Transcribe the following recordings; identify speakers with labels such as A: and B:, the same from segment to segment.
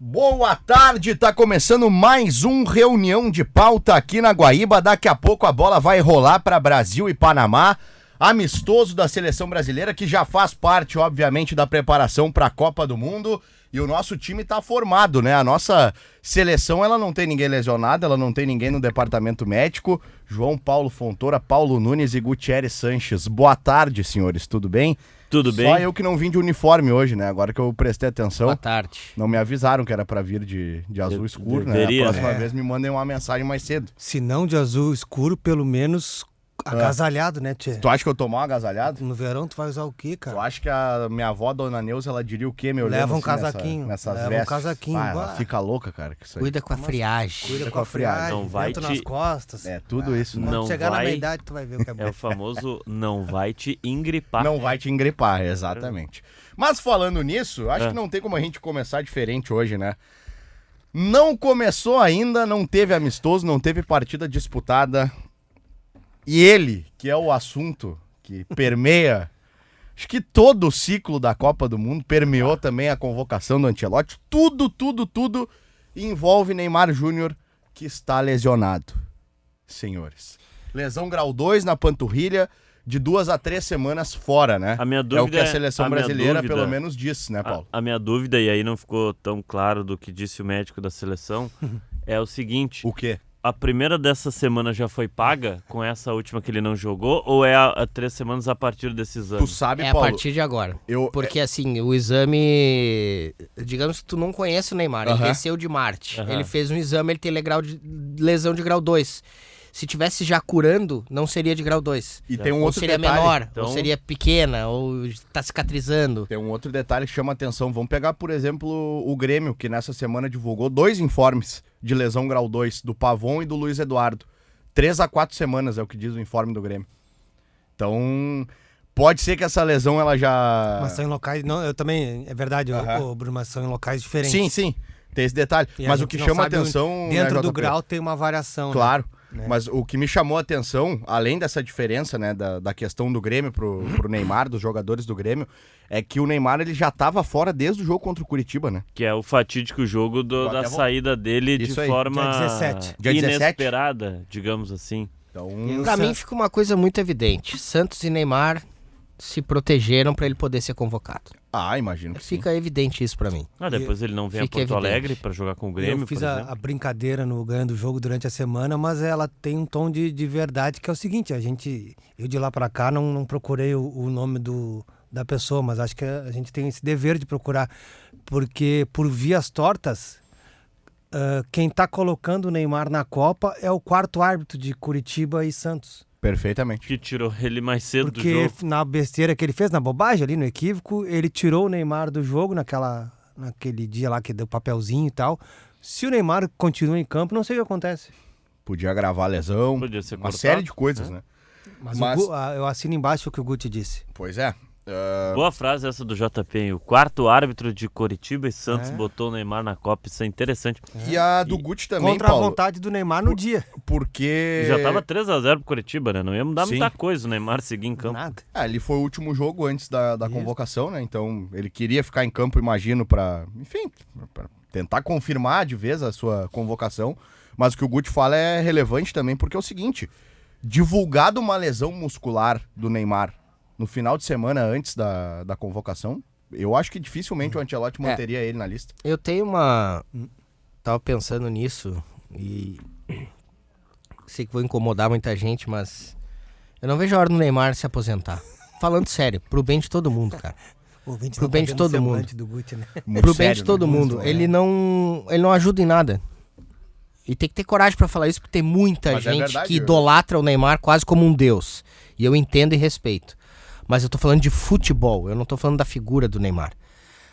A: Boa tarde, tá começando mais um Reunião de Pauta aqui na Guaíba. Daqui a pouco a bola vai rolar para Brasil e Panamá. Amistoso da seleção brasileira que já faz parte, obviamente, da preparação para a Copa do Mundo. E o nosso time tá formado, né? A nossa seleção, ela não tem ninguém lesionado, ela não tem ninguém no departamento médico. João Paulo Fontoura, Paulo Nunes e Gutierrez Sanches. Boa tarde, senhores, tudo bem?
B: Tudo bem?
A: Só eu que não vim de uniforme hoje, né? Agora que eu prestei atenção.
C: Boa tarde.
A: Não me avisaram que era pra vir de azul escuro,
B: deveria,
A: né? A próxima vez me mandem uma mensagem mais cedo.
D: Se não de azul escuro, pelo menos agasalhado, né, tchê?
A: Tu acha que eu tô mal agasalhado?
D: No verão tu vai usar o quê,
A: Tu
D: cara?
A: acha que a minha avó, Dona Neuza, ela diria o quê, meu?
D: Leva um
A: assim,
D: casaquinho.
A: Nessas
D: Leva um
A: vestes.
D: casaquinho.
A: Ela
D: Bah.
A: fica louca, cara. Com isso aí.
C: Cuida com a friagem.
D: Cuida com a friagem,
B: Não vai
D: vento
B: te-
D: nas costas.
A: É tudo isso, né?
D: Quando
B: Não
D: chegar na
B: vai-
D: minha idade, tu vai ver o que é bom.
B: É o famoso não vai te engripar.
A: Não vai te engripar, exatamente. Mas falando nisso, acho que não tem como a gente começar diferente hoje, né? Não começou ainda, não teve amistoso, não teve partida disputada. E ele, que é o assunto que permeia, acho que todo o ciclo da Copa do Mundo, permeou também a convocação do Ancelotti. Tudo envolve Neymar Júnior, que está lesionado, senhores. Lesão grau 2 na panturrilha, de 2 a 3 semanas fora, né?
B: A minha
A: É o
B: dúvida
A: que a seleção
B: a minha
A: brasileira
B: dúvida-
A: pelo menos disse, né, Paulo?
B: A minha dúvida, e aí não ficou tão claro do que disse o médico da seleção, é o seguinte:
A: O quê?
B: a primeira dessa semana já foi paga com essa última que ele não jogou, ou é a 3 semanas a partir desse exame?
A: Tu sabe,
C: É a
A: Paulo?
C: partir de agora.
A: Eu-
C: Porque assim, o exame. Digamos que tu não conhece o Neymar. Ele
A: Aham.
C: desceu de Marte.
B: Aham.
C: Ele fez um exame, ele tem lesão de grau 2. Se tivesse já curando, não seria de grau 2.
A: E tem um
C: Ou
A: outro
C: seria
A: detalhe.
C: menor,
B: Então-
C: ou seria pequena, ou tá cicatrizando.
A: Tem um outro detalhe que chama atenção. Vamos pegar, por exemplo, o Grêmio, que nessa semana divulgou 2 informes de lesão grau 2, do Pavon e do Luiz Eduardo. 3 a 4 semanas é o que diz o informe do Grêmio. Então, pode ser que essa lesão ela já...
D: Mas são em locais... Não, eu também... É verdade,
A: Aham.
D: Bruno, mas são em locais diferentes.
A: Sim, tem esse detalhe.
D: E a
A: Mas o
D: gente
A: que
D: não
A: chama
D: sabe
A: atenção...
D: Dentro
A: né,
D: do
A: JP?
D: grau tem uma variação,
A: Claro,
D: né?
A: mas o que me chamou a atenção, além dessa diferença, né, da questão do Grêmio pro Neymar, dos jogadores do Grêmio, é que o Neymar ele já estava fora desde o jogo contra o Curitiba, né?
B: Que é o fatídico jogo
A: Vou
B: da
A: até
B: saída dele
A: Isso
B: de
A: aí,
B: forma
D: dia 17.
A: Dia 17?
B: inesperada, digamos assim.
A: Então,
C: Pra mim fica uma coisa muito evidente. Santos e Neymar se protegeram pra ele poder ser convocado.
A: imagino que sim.
C: Fica evidente isso pra mim.
B: Depois ele não vem a
C: Fica
B: Porto
C: evidente.
B: Alegre para jogar com o Grêmio,
D: Eu fiz
B: por
D: a
B: exemplo.
D: brincadeira no Ganhando o Jogo durante a semana, mas ela tem um tom de verdade, que é o seguinte: eu de lá pra cá não procurei o nome da pessoa, mas acho que a gente tem esse dever de procurar, porque por vias tortas, quem tá colocando o Neymar na Copa é o quarto árbitro de Curitiba e Santos.
A: Perfeitamente.
B: Que tirou ele mais cedo do
D: Porque
B: jogo.
D: na besteira que ele fez, na bobagem ali, no equívoco, ele tirou o Neymar do jogo naquele dia lá que deu papelzinho e tal. Se o Neymar continua em campo, não sei o que acontece.
A: Podia gravar a lesão,
B: Podia ser
A: uma
B: cortado,
A: série de coisas, né?
D: Mas,
A: Mas-
D: eu assino embaixo o que o Guti disse.
A: Pois é.
B: Boa frase essa do JP, hein? O quarto árbitro de Curitiba e Santos
D: É.
B: botou o Neymar na Copa, isso é interessante.
A: E a do Guti também,
D: Contra
A: Paulo,
D: a vontade do Neymar no dia.
A: porque...
B: Já tava 3-0 pro Curitiba, né? Não ia mudar
A: Sim.
B: muita coisa o Neymar seguir em campo.
D: Nada.
A: Ali foi o último jogo antes da convocação, né? Então, ele queria ficar em campo, imagino, pra tentar confirmar de vez a sua convocação. Mas o que o Guti fala é relevante também, porque é o seguinte: divulgado uma lesão muscular do Neymar no final de semana antes da convocação, eu acho que dificilmente o Ancelotti manteria ele na lista.
C: Eu tenho uma. Tava pensando nisso e. Sei que vou incomodar muita gente, mas. Eu não vejo a hora do Neymar se aposentar. Falando sério, pro bem de todo mundo, cara.
D: O ouvinte
C: Pro
D: não
C: bem
D: tá
C: de
D: vendo
C: todo
D: o semblante do Guti, né?
A: Muito
C: Pro bem
A: sério,
C: de todo
A: né?
C: mundo. Ele não ajuda em nada. E tem que ter coragem pra falar isso, porque tem muita
A: Mas é
C: gente
A: verdade,
C: que idolatra o Neymar quase como um deus. E eu entendo e respeito. Mas eu tô falando de futebol, eu não tô falando da figura do Neymar.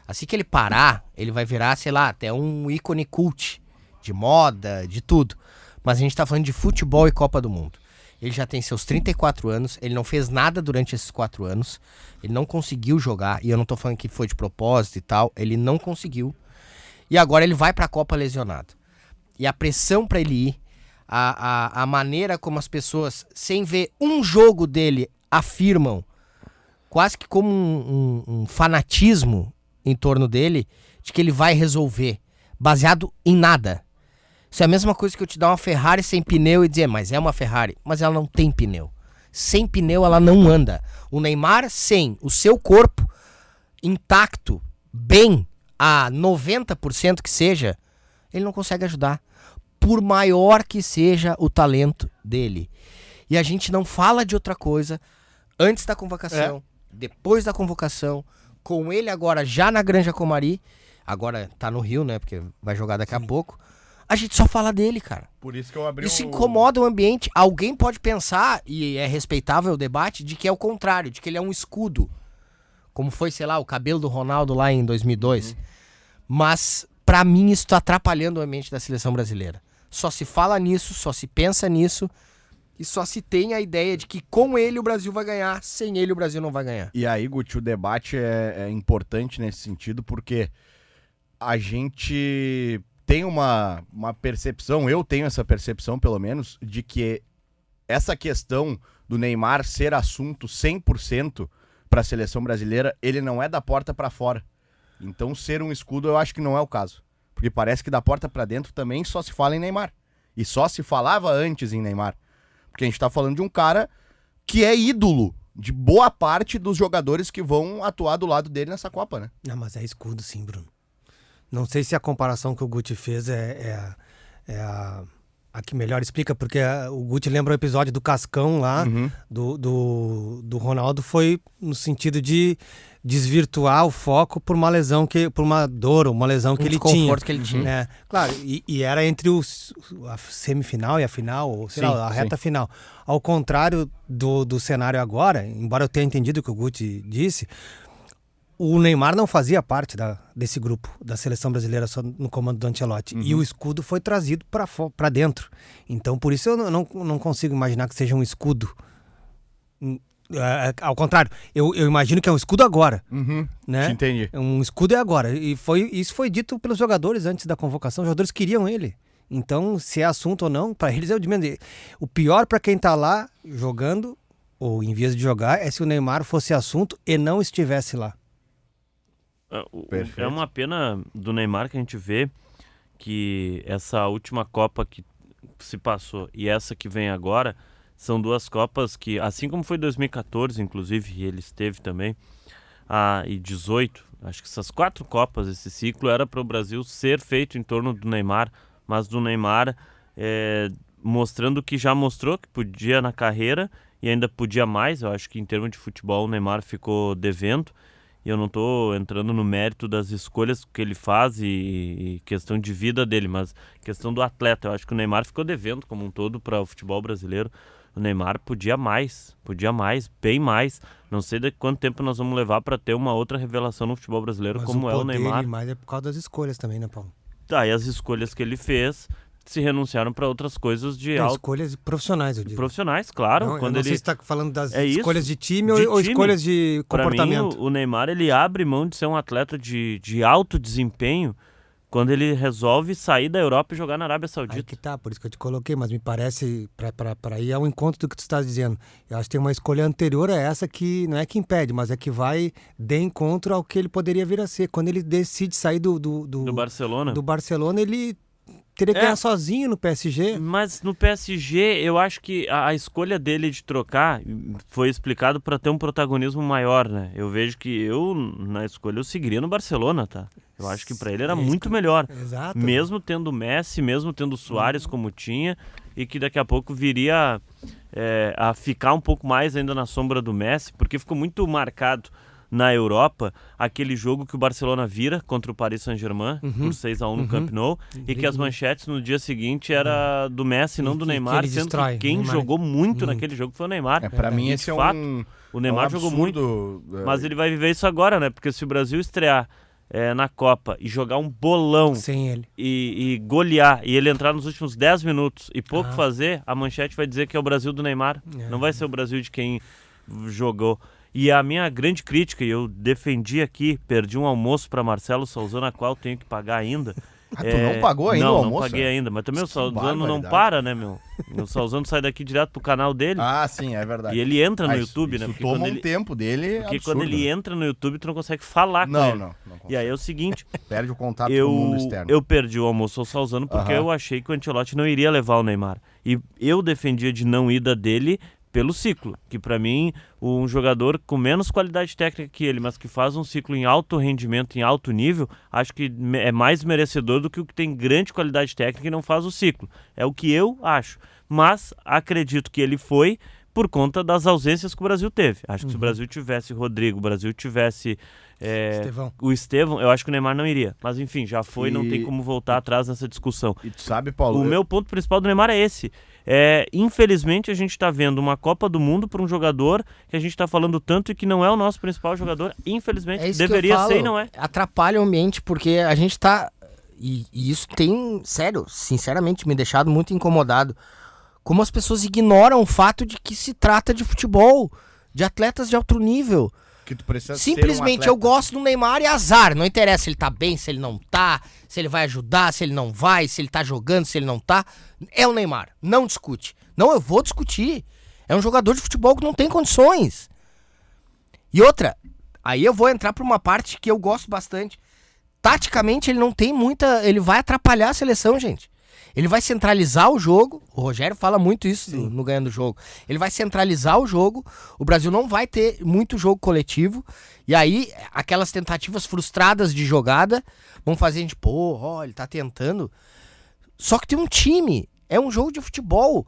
C: Assim que ele parar, ele vai virar, sei lá, até um ícone cult. De moda, de tudo. Mas a gente tá falando de futebol e Copa do Mundo. Ele já tem seus 34 anos, ele não fez nada durante esses 4 anos. Ele não conseguiu jogar, e eu não tô falando que foi de propósito e tal. Ele não conseguiu. E agora ele vai pra Copa lesionado. E a pressão pra ele ir, a maneira como as pessoas, sem ver um jogo dele, afirmam, quase que como um fanatismo em torno dele, de que ele vai resolver. baseado em nada. Isso é a mesma coisa que eu te dar uma Ferrari sem pneu e dizer, mas é uma Ferrari. Mas ela não tem pneu. Sem pneu ela não anda. O Neymar, sem o seu corpo intacto, bem, a 90% que seja, ele não consegue ajudar. Por maior que seja o talento dele. E a gente não fala de outra coisa antes da convocação, depois da convocação, com ele agora já na Granja Comari, agora tá no Rio, né, porque vai jogar daqui a pouco, a gente só fala dele, cara.
A: Por isso que eu abri
C: Isso incomoda o ambiente. Alguém pode pensar, e é respeitável o debate, de que é o contrário, de que ele é um escudo. Como foi, sei lá, o cabelo do Ronaldo lá em 2002. Mas, pra mim, isso tá atrapalhando o ambiente da seleção brasileira. Só se fala nisso, só se pensa nisso, e só se tem a ideia de que com ele o Brasil vai ganhar, sem ele o Brasil não vai ganhar.
A: E aí, Guti, o debate é importante nesse sentido, porque a gente tem uma percepção, eu tenho essa percepção pelo menos, de que essa questão do Neymar ser assunto 100% para a seleção brasileira, ele não é da porta para fora. Então ser um escudo eu acho que não é o caso. Porque parece que da porta para dentro também só se fala em Neymar. E só se falava antes em Neymar. Porque a gente tá falando de um cara que é ídolo de boa parte dos jogadores que vão atuar do lado dele nessa Copa, né?
D: Não, mas é escudo sim, Bruno. Não sei se a comparação que o Guti fez é a que melhor explica, porque o Guti lembra o episódio do Cascão lá, do Ronaldo, foi no sentido de desvirtuar o foco por uma lesão, por uma dor, uma lesão que ele tinha.
C: Que ele tinha.
D: Né? Claro, e era entre a semifinal e a final, ou sei lá, a reta final. Ao contrário do cenário agora, embora eu tenha entendido o que o Guti disse, o Neymar não fazia parte desse grupo, da seleção brasileira, só no comando do Ancelotti. E o escudo foi trazido para dentro. Então, por isso eu não consigo imaginar que seja um escudo. Ao contrário, eu imagino que é um escudo agora. Né?
A: Te entendi.
D: Um escudo é agora. E isso foi dito pelos jogadores antes da convocação. Os jogadores queriam ele. Então, se é assunto ou não, para eles é o de menos. O pior para quem tá lá jogando, ou em vias de jogar, é se o Neymar fosse assunto e não estivesse lá.
B: É uma pena do Neymar que a gente vê que essa última Copa que se passou e essa que vem agora são duas Copas que, assim como foi 2014, inclusive, ele esteve também, e 18, acho que essas 4 Copas, esse ciclo era para o Brasil ser feito em torno do Neymar, mas do Neymar mostrando que já mostrou que podia na carreira e ainda podia mais. Eu acho que em termos de futebol o Neymar ficou devendo. E eu não estou entrando no mérito das escolhas que ele faz e questão de vida dele, mas questão do atleta. Eu acho que o Neymar ficou devendo como um todo para o futebol brasileiro. O Neymar podia mais, bem mais. Não sei de quanto tempo nós vamos levar para ter uma outra revelação no futebol brasileiro,
D: mas
B: como é o Neymar.
D: Mas é por causa das escolhas também, né, Paulo?
B: Tá, e as escolhas que ele fez se renunciaram para outras coisas de alto...
D: Escolhas profissionais, eu digo.
B: Profissionais, claro.
D: Não,
B: quando
D: não
B: ele...
D: sei se está falando das
B: isso,
D: escolhas de time ou escolhas de comportamento.
B: Para mim, o Neymar, ele abre mão de ser um atleta de alto desempenho quando ele resolve sair da Europa e jogar na Arábia Saudita.
D: Aí que tá, por isso que eu te coloquei, mas me parece, para ir ao encontro do que tu estás dizendo, eu acho que tem uma escolha anterior a essa que não é que impede, mas é que vai de encontro ao que ele poderia vir a ser. Quando ele decide sair do
B: Barcelona.
D: Do Barcelona, ele teria que ganhar sozinho no PSG.
B: Mas no PSG, eu acho que a escolha dele de trocar foi explicado para ter um protagonismo maior, né? Eu vejo que na escolha, eu seguiria no Barcelona, tá? Eu acho que para ele era muito melhor.
D: Exato.
B: Mesmo tendo o Messi, mesmo tendo o Suárez como tinha, e que daqui a pouco viria a ficar um pouco mais ainda na sombra do Messi, porque ficou muito marcado na Europa, aquele jogo que o Barcelona vira contra o Paris Saint-Germain por 6-1 no Camp Nou, e que as manchetes no dia seguinte era do Messi, não do Neymar, sendo que quem jogou muito naquele jogo foi o Neymar.
A: Pra mim esse é um...
B: O Neymar jogou muito, mas ele vai viver isso agora, né? Porque se o Brasil estrear na Copa e jogar um bolão
D: sem ele
B: e golear, e ele entrar nos últimos 10 minutos e pouco fazer, a manchete vai dizer que é o Brasil do Neymar, não vai ser o Brasil de quem jogou. E a minha grande crítica, e eu defendi aqui, perdi um almoço para Marcelo Souza, na qual tenho que pagar ainda,
A: Tu não pagou ainda o almoço?
B: Não paguei ainda, mas também o Salzano não
A: barbaridade.
B: para, né, meu? O Salzano sai daqui direto pro canal dele
A: Ah, sim, é verdade.
B: e ele entra no
A: Isso-
B: YouTube, né?
A: isso
B: Porque
A: toma
B: quando
A: um
B: ele,
A: tempo dele
B: porque
A: absurdo,
B: quando ele
A: né?
B: entra no YouTube, tu não consegue falar com
A: Não,
B: ele.
A: não
B: E aí é o seguinte,
A: Perde o contato com o mundo externo.
B: eu perdi o almoço ao Salzano porque
A: Aham.
B: eu achei que o Ancelotti não iria levar o Neymar. E eu defendia de não ida dele pelo ciclo, que pra mim um jogador com menos qualidade técnica que ele, mas que faz um ciclo em alto rendimento, em alto nível, acho que é mais merecedor do que o que tem grande qualidade técnica e não faz o ciclo. É o que eu acho. Mas acredito que ele foi por conta das ausências que o Brasil teve. Acho que se o Brasil tivesse Rodrigo, o Brasil tivesse
D: Estevão.
B: o Estevão, eu acho que o Neymar não iria. Mas enfim, já foi, não tem como voltar atrás nessa discussão.
A: E tu sabe, Paulo...
B: O meu ponto principal do Neymar é esse. Infelizmente a gente está vendo uma Copa do Mundo para um jogador que a gente está falando tanto e que não é o nosso principal jogador. Infelizmente,
C: É isso que
B: deveria
C: eu falo,
B: ser e não é.
C: Atrapalha o ambiente, porque a gente tá... E isso tem, sério, sinceramente, me deixado muito incomodado. Como as pessoas ignoram o fato de que se trata de futebol, de atletas de alto nível.
A: Que tu precisa
C: Simplesmente
A: ser um
C: eu gosto do Neymar e azar. Não interessa se ele tá bem, se ele não tá, se ele vai ajudar, se ele não vai, se ele tá jogando, se ele não tá. É o Neymar. Não discute. Não, eu vou discutir. É um jogador de futebol que não tem condições. E outra, aí eu vou entrar pra uma parte que eu gosto bastante. Taticamente ele não tem muita... Ele vai atrapalhar a seleção, gente. Ele vai centralizar o jogo. O Rogério fala muito isso no Ganhando o Jogo. Ele vai centralizar o jogo. O Brasil não vai ter muito jogo coletivo. E aí, aquelas tentativas frustradas de jogada vão fazer a gente, ele tá tentando. Só que tem um time. É um jogo de futebol.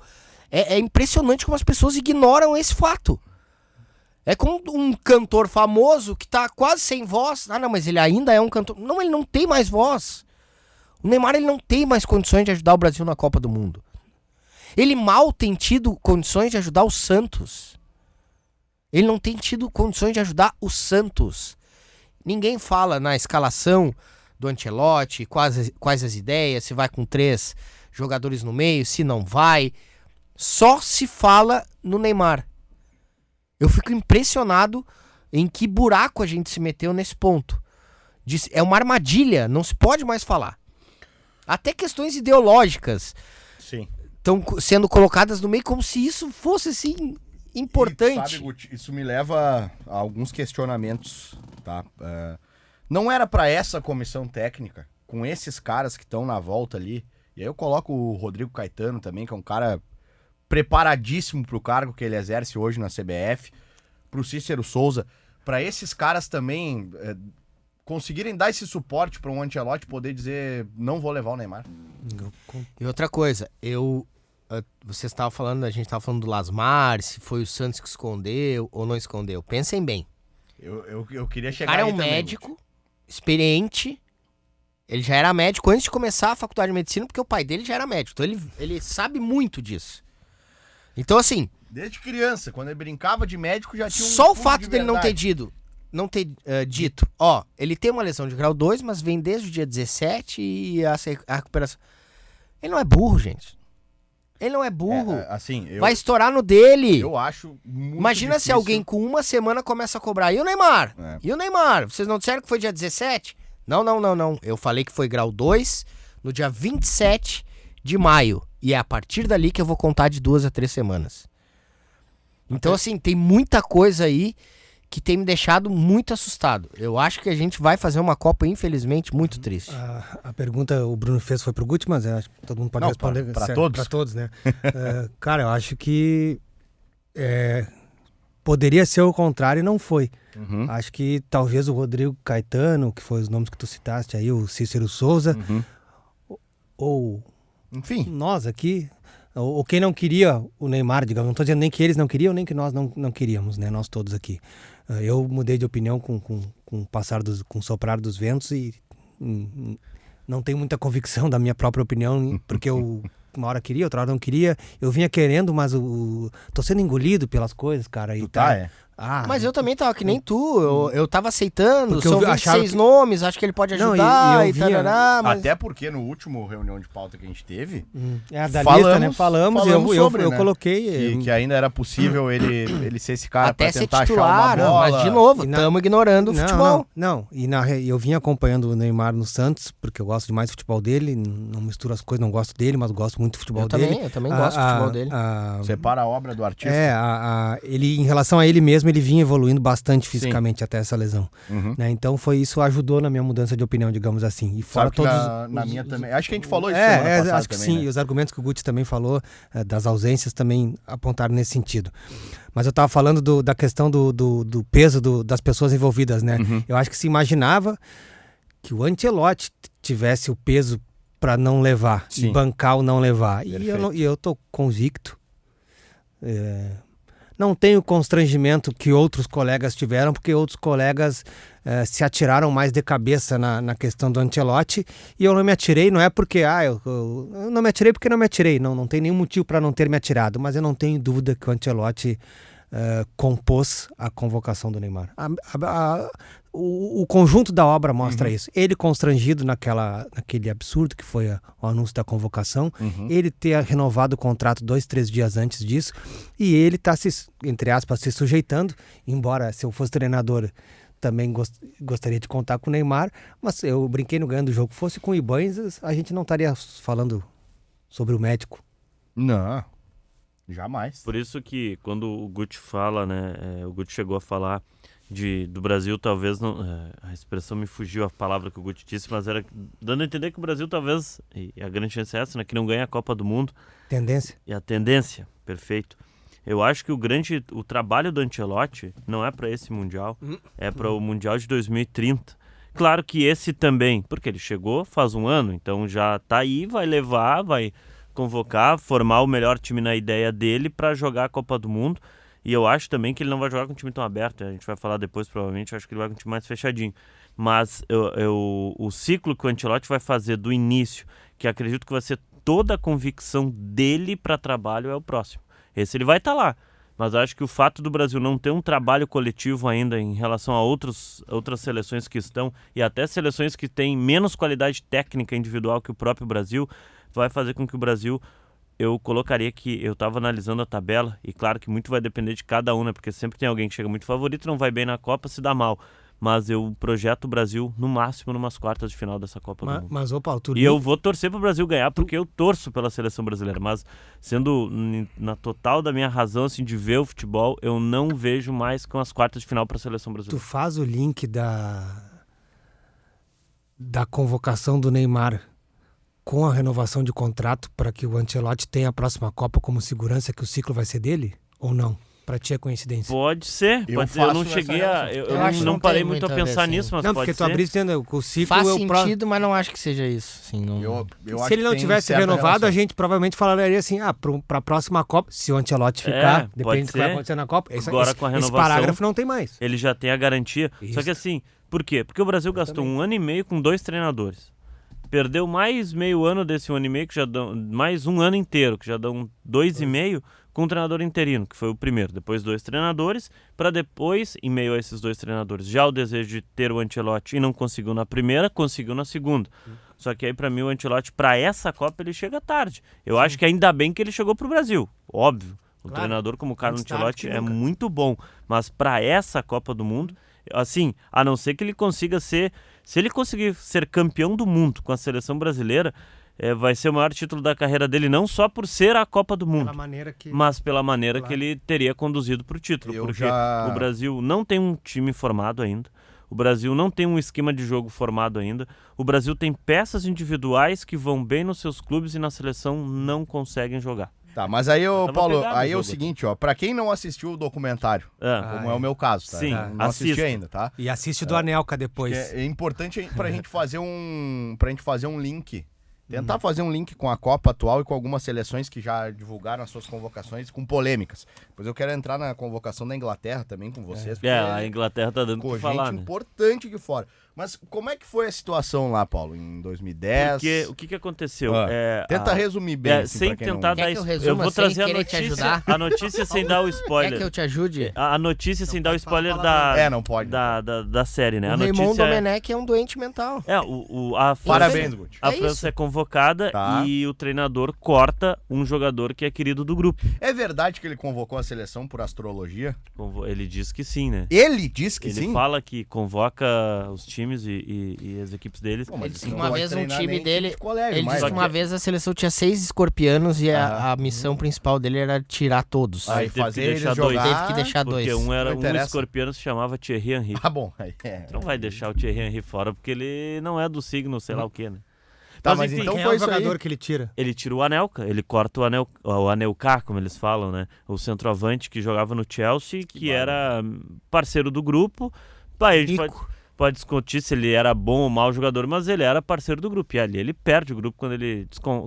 C: É impressionante como as pessoas ignoram esse fato. É como um cantor famoso que tá quase sem voz. Ah, não, mas ele ainda é um cantor. Não, ele não tem mais voz. O Neymar ele não tem mais condições de ajudar o Brasil na Copa do Mundo. Ele mal tem tido condições de ajudar o Santos. Ele não tem tido condições de ajudar o Santos. Ninguém fala na escalação do Ancelotti, quais as ideias, se vai com 3 jogadores no meio, se não vai. Só se fala no Neymar. Eu fico impressionado em que buraco a gente se meteu nesse ponto. É uma armadilha, não se pode mais falar. Até questões ideológicas
A: Sim.
C: estão sendo colocadas no meio como se isso fosse, assim, importante.
A: E, sabe, Guti, isso me leva a alguns questionamentos, tá? Não era pra essa comissão técnica, com esses caras que estão na volta ali, e aí eu coloco o Rodrigo Caetano também, que é um cara preparadíssimo pro cargo que ele exerce hoje na CBF, pro Cícero Souza, pra esses caras também... conseguirem dar esse suporte para um Ancelotti poder dizer, não vou levar o Neymar.
C: E outra coisa, você estava falando, a gente estava falando do Lasmar, se foi o Santos que escondeu ou não escondeu. Pensem bem.
A: Eu queria
C: O
A: chegar
C: cara é
A: aí
C: um
A: também,
C: médico, experiente. Ele já era médico antes de começar a faculdade de medicina, porque o pai dele já era médico. Então ele sabe muito disso. Então, assim...
A: Desde criança, quando ele brincava de médico, já tinha um
C: só o
A: fundo
C: fato
A: de
C: dele não ter
A: verdade.
C: dito, ele tem uma lesão de grau 2, mas vem desde o dia 17 e a recuperação. Ele não é burro, gente. Ele não é burro.
A: Assim,
C: Vai estourar no dele.
A: eu acho muito
C: Imagina se
A: difícil.
C: alguém com uma semana começa a cobrar. E o Neymar?
A: É.
C: E o Neymar? Vocês não disseram que foi dia 17? Não. Eu falei que foi grau 2 no dia 27 de maio. E é a partir dali que eu vou contar de 2 a 3 semanas. Então, assim, tem muita coisa aí que tem me deixado muito assustado. Eu acho que a gente vai fazer uma Copa, infelizmente, muito triste.
D: A pergunta o Bruno fez foi pro Guti, mas eu acho que todo mundo pode responder.
A: Pra
D: certo,
A: todos.
D: Pra todos, né? Cara, eu acho que poderia ser o contrário e não foi.
A: Uhum.
D: Acho que talvez o Rodrigo Caetano, que foi os nomes que tu citaste aí, o Cícero Souza, ou
A: Enfim.
D: nós aqui, ou quem não queria o Neymar, digamos, não estou dizendo nem que eles não queriam, nem que nós não queríamos, né? Nós todos aqui. Eu mudei de opinião com o passar com o soprar dos ventos e não tenho muita convicção da minha própria opinião, porque eu uma hora queria, outra hora não queria. Eu vinha querendo, mas tô sendo engolido pelas coisas, cara. E
A: Tu tá, é?
C: Mas eu também tava que nem tu, eu tava aceitando,
D: Porque
C: são
D: eu achava
C: 26
D: que-
C: nomes, acho que ele pode
D: Não,
C: ajudar
D: e
C: e,
D: eu vinha-
C: tarará, mas...
A: Até porque no último reunião de pauta que a gente teve,
D: É da
A: Falamos-
D: lista, né? Falamos
A: sobre,
D: eu
A: né?
D: coloquei.
A: que ainda era possível ele ser esse cara
C: Até
A: pra
C: ser
A: tentar
C: titular,
A: achar uma bola.
C: mas de novo,
D: E na-
C: estamos ignorando o futebol.
D: Não. E eu vim acompanhando o Neymar no Santos, porque eu gosto demais do futebol dele, não misturo as coisas, não gosto dele, mas gosto muito do futebol dele.
C: Eu também gosto do futebol dele.
A: Separa a obra do artista.
D: Ele, em relação a ele mesmo, ele vinha evoluindo bastante fisicamente até essa lesão.
A: Uhum.
D: Né? Então isso ajudou na minha mudança de opinião, digamos assim. E fora
A: Sabe que
D: todos
A: na minha também. Acho que a gente falou isso semana passada
D: acho que
A: também,
D: sim.
A: né?
D: E os argumentos que o Guti também falou, das ausências, também apontaram nesse sentido. Mas eu estava falando da questão do peso das pessoas envolvidas, né?
A: Uhum.
D: Eu acho que se imaginava que o Ancelotti tivesse o peso para não levar,
A: Sim.
D: e bancar o não levar.
A: Perfeito.
D: E eu tô convicto. Não tenho constrangimento que outros colegas tiveram, porque outros colegas se atiraram mais de cabeça na questão do Ancelotti, e eu não me atirei, não é porque eu não me atirei porque não me atirei, não tem nenhum motivo para não ter me atirado, mas eu não tenho dúvida que o Ancelotti compôs a convocação do Neymar. O conjunto da obra mostra isso. Ele constrangido naquele absurdo que foi o anúncio da convocação, ele ter renovado o contrato 2-3 dias antes disso, e ele está entre aspas, se sujeitando, embora se eu fosse treinador também gostaria de contar com o Neymar, mas eu brinquei no ganho do jogo. Fosse com o Ibanez, a gente não estaria falando sobre o médico.
A: Não, jamais.
B: Por isso que quando o Guti fala, né, o Guti chegou a falar do Brasil, talvez não, a expressão me fugiu, a palavra que o Guti disse, mas era dando a entender que o Brasil talvez, e a grande chance é essa, né, que não ganha a Copa do Mundo.
D: Tendência.
B: E a tendência, perfeito. Eu acho que o trabalho do Ancelotti não é para esse Mundial, é para o Mundial de 2030. Claro que esse também, porque ele chegou faz um ano, então já tá aí, vai levar, vai convocar, formar o melhor time na ideia dele para jogar a Copa do Mundo. E eu acho também que ele não vai jogar com um time tão aberto, a gente vai falar depois provavelmente, eu acho que ele vai com um time mais fechadinho. Mas o ciclo que o Ancelotti vai fazer do início, que acredito que vai ser toda a convicção dele para trabalho, é o próximo. Esse ele vai estar lá, mas acho que o fato do Brasil não ter um trabalho coletivo ainda em relação a outras seleções que estão, e até seleções que têm menos qualidade técnica individual que o próprio Brasil, vai fazer com que o Brasil... Eu colocaria que eu estava analisando a tabela, e claro que muito vai depender de cada um, né? Porque sempre tem alguém que chega muito favorito, não vai bem na Copa, se dá mal. Mas eu projeto o Brasil, no máximo, numas quartas de final dessa Copa do Mundo.
D: Mas ô Paulo,
B: E eu vou torcer para o Brasil ganhar, porque eu torço pela seleção brasileira. Mas, sendo na total da minha razão assim, de ver o futebol, eu não vejo mais com as quartas de final para a seleção
D: Tu
B: brasileira.
D: faz o link da convocação do Neymar com a renovação de contrato para que o Ancelotti tenha a próxima Copa como segurança, que o ciclo vai ser dele? Ou não? Para ti é coincidência?
B: Pode ser,
A: Eu
B: pode ser. Eu não
A: faço
B: cheguei
A: essa
B: a... Eu
C: Eu acho que
B: não
C: não
B: parei
C: tem
B: muito a
C: muito a ver,
B: pensar
C: sim.
B: nisso, mas
D: Não,
B: pode
D: porque tu
B: ser.
D: abriste dizendo que o ciclo
C: Faz
D: é o próximo.
C: sentido, mas não acho que seja isso. Assim, não...
A: Eu acho
D: Se ele
A: que
D: não
A: tem
D: tivesse
A: certa
D: renovado,
A: relação.
D: a gente provavelmente falaria assim, para a próxima Copa, se o Ancelotti ficar,
B: pode
D: depende do que vai
B: ser.
D: acontecer na Copa,
B: Agora com a
D: esse
B: renovação-
D: parágrafo não tem mais.
B: Ele já tem a garantia. Só
D: Isso.
B: que assim, por quê? Porque o Brasil gastou um ano e meio com 2 treinadores. Perdeu mais meio ano desse 1 ano e meio, que já dão mais um ano inteiro, que já dão 2,5 com um treinador interino, que foi o primeiro. Depois 2 treinadores, para depois, em meio a esses 2 treinadores, já o desejo de ter o Ancelotti e não conseguiu na primeira, conseguiu na segunda. Só que aí, para mim, o Ancelotti, para essa Copa, ele chega tarde. Eu acho que ainda bem que ele chegou pro Brasil, óbvio. O
D: Claro.
B: treinador como o Carlo
D: Antes tarde
B: Ancelotti
D: que
B: é
D: nunca.
B: muito bom, mas para essa Copa do Mundo, assim, a não ser que ele consiga ser... Se ele conseguir ser campeão do mundo com a seleção brasileira, vai ser o maior título da carreira dele, não só por ser a Copa do Mundo,
D: Pela maneira que...
B: mas pela maneira
D: Claro.
B: que ele teria conduzido para o título.
A: Eu
B: Porque
A: já-
B: o Brasil não tem um time formado ainda, o Brasil não tem um esquema de jogo formado ainda, o Brasil tem peças individuais que vão bem nos seus clubes e na seleção não conseguem jogar.
A: Tá, mas aí,
B: Tava
A: Paulo,
B: pegado
A: aí
B: o
A: é o
B: jogo.
A: seguinte, ó, pra quem não assistiu o documentário, como é o meu caso, tá?
B: Sim,
A: Não assisti
B: assista.
A: ainda, tá?
D: E assiste do Anelka depois.
A: É importante pra gente fazer um link, tentar fazer um link com a Copa atual e com algumas seleções que já divulgaram as suas convocações com polêmicas. Depois eu quero entrar na convocação da Inglaterra também com vocês, porque
B: A Inglaterra tá dando
A: ficou
B: para falar,
A: gente
B: né?
A: importante aqui fora. Mas como é que foi a situação lá, Paulo, em 2010?
B: Porque o que aconteceu?
A: Tenta resumir bem, assim,
B: sem
A: pra quem não-
B: tentar dar
C: Quer que eu
B: spoiler.
C: resuma
B: Eu vou
C: sem
B: trazer
C: querer te ajudar?
B: a notícia sem dar o
C: Quer
B: spoiler.
C: que eu te ajude?
B: A notícia sem dar o
D: pode falar
B: spoiler
D: palavrão.
A: Não pode.
B: da série, né?
C: O
B: A
C: Raymond
B: notícia
C: Domenech é um doente mental.
B: a França,
A: Parabéns, Guti.
B: a
C: É
B: França
C: isso.
B: é convocada
A: Tá.
B: e o treinador corta um jogador que é querido do grupo.
A: É verdade que ele convocou a seleção por astrologia?
B: Ele diz que sim, né?
A: Ele disse que
B: Ele
A: sim?
B: fala que convoca os times e as equipes deles.
A: Pô, mas
C: Ele
A: isso
C: disse que
A: não
C: uma
A: pode
C: vez um
A: treinar
C: time
A: nem
C: dele.
A: de colégio,
C: Ele
A: mas-
C: disse que uma vez a seleção tinha 6 escorpianos e
A: Ah.
C: a missão principal dele era tirar todos.
A: Aí
B: teve que
A: fazer
B: deixar
A: eles
B: dois.
A: jogar...
C: Teve que deixar
B: Porque
C: dois.
B: um
A: Não interessa.
B: escorpiano se chamava Thierry Henry.
A: Ah, bom. Aí,
B: Tu não vai deixar o Thierry Henry fora porque ele não é do signo, sei lá o que, né?
A: Tá, mas
B: enfim,
A: então
D: Quem
A: foi
D: é o
A: isso aí.
D: jogador que ele tira?
B: ele tira o Anelka, ele corta o Anelka, como eles falam, né? O centroavante que jogava no Chelsea, que era parceiro do grupo. Aí a gente pode discutir se ele era bom ou mau jogador, mas ele era parceiro do grupo. E ali ele perde o grupo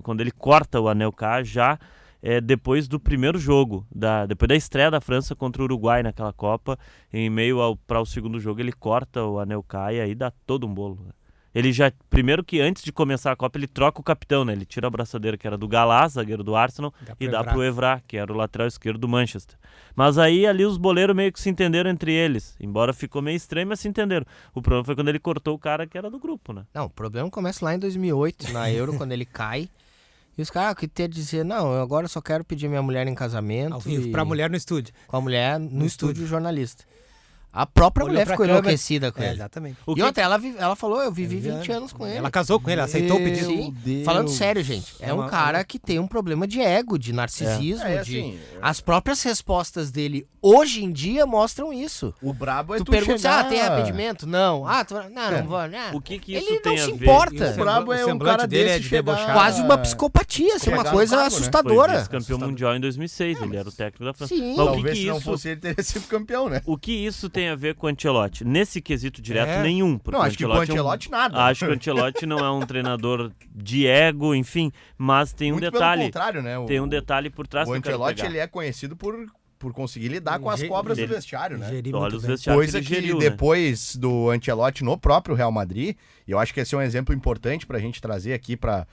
B: quando ele corta o Anelka já depois do primeiro jogo, depois da estreia da França contra o Uruguai naquela Copa, em meio para o segundo jogo, ele corta o Anelka e aí dá todo um bolo, né? Ele já, primeiro que antes de começar a Copa, ele troca o capitão, né? Ele tira a braçadeira que era do Galá, zagueiro do Arsenal, e dá pro Evra, que era o lateral esquerdo do Manchester. Mas aí ali os boleiros meio que se entenderam entre eles. Embora ficou meio estranho, mas se entenderam. O problema foi quando ele cortou o cara que era do grupo, né?
C: Não, o problema começa lá em 2008, na Euro, quando ele cai. E os caras que tem a dizer, não, eu agora só quero pedir minha mulher em casamento.
D: Ao vivo,
C: e-
D: pra mulher no estúdio.
C: Com a mulher no estúdio
D: estúdio.
C: jornalista. A própria
D: Olhou
C: mulher
D: pra
C: ficou
D: câmera.
C: enlouquecida com ele.
D: Exatamente.
C: E outra, ela falou, eu vivi 20 anos com ele.
D: Ela casou com ele, aceitou o pedido.
C: Sim,
A: Deus.
C: falando sério, gente. É um
D: uma-
C: cara que tem um problema de ego, de narcisismo,
A: É,
C: de...
A: assim,
C: As próprias respostas dele hoje em dia mostram isso.
A: o brabo é
C: Tu
A: tu
C: pergunta,
A: chegar...
C: tem arrependimento? Não. Não vou.
B: O que isso
C: Ele
B: tem
C: não
B: a
C: se
B: ver?
C: importa.
A: O brabo é um
D: semblante
A: cara
D: dele é
A: desse
D: de
A: chegar...
D: debochado.
C: Quase uma psicopatia, assim, uma
A: Chegar
C: coisa
A: no cargo, né?
B: Foi
C: assustadora.
B: vice-campeão mundial em 2006, ele era o técnico da França.
C: Sim.
B: Mas
A: Talvez se não
B: isso...
A: fosse ele, teria sido campeão, né?
B: O que isso tem a ver com o Ancelotti? Nesse quesito direto,
D: É.
B: nenhum. Porque
A: Não,
B: o
A: acho que com o Ancelotti nada.
B: Acho que o Ancelotti não é um treinador de ego, enfim, mas tem um
A: Muito
B: detalhe.
A: pelo contrário, né?
B: Tem um detalhe por trás
A: O
B: que eu quero
A: Ancelotti,
B: pegar.
A: ele é conhecido por conseguir lidar com as cobras do
B: Ele-
A: vestiário, né?
D: Gerir
B: Olha
D: muito
B: os
D: bem.
B: vestiários
A: Coisa
B: ele
A: que
B: geriu, né?
A: depois do Ancelotti no próprio Real Madrid, e eu acho que esse é um exemplo importante pra gente trazer aqui pra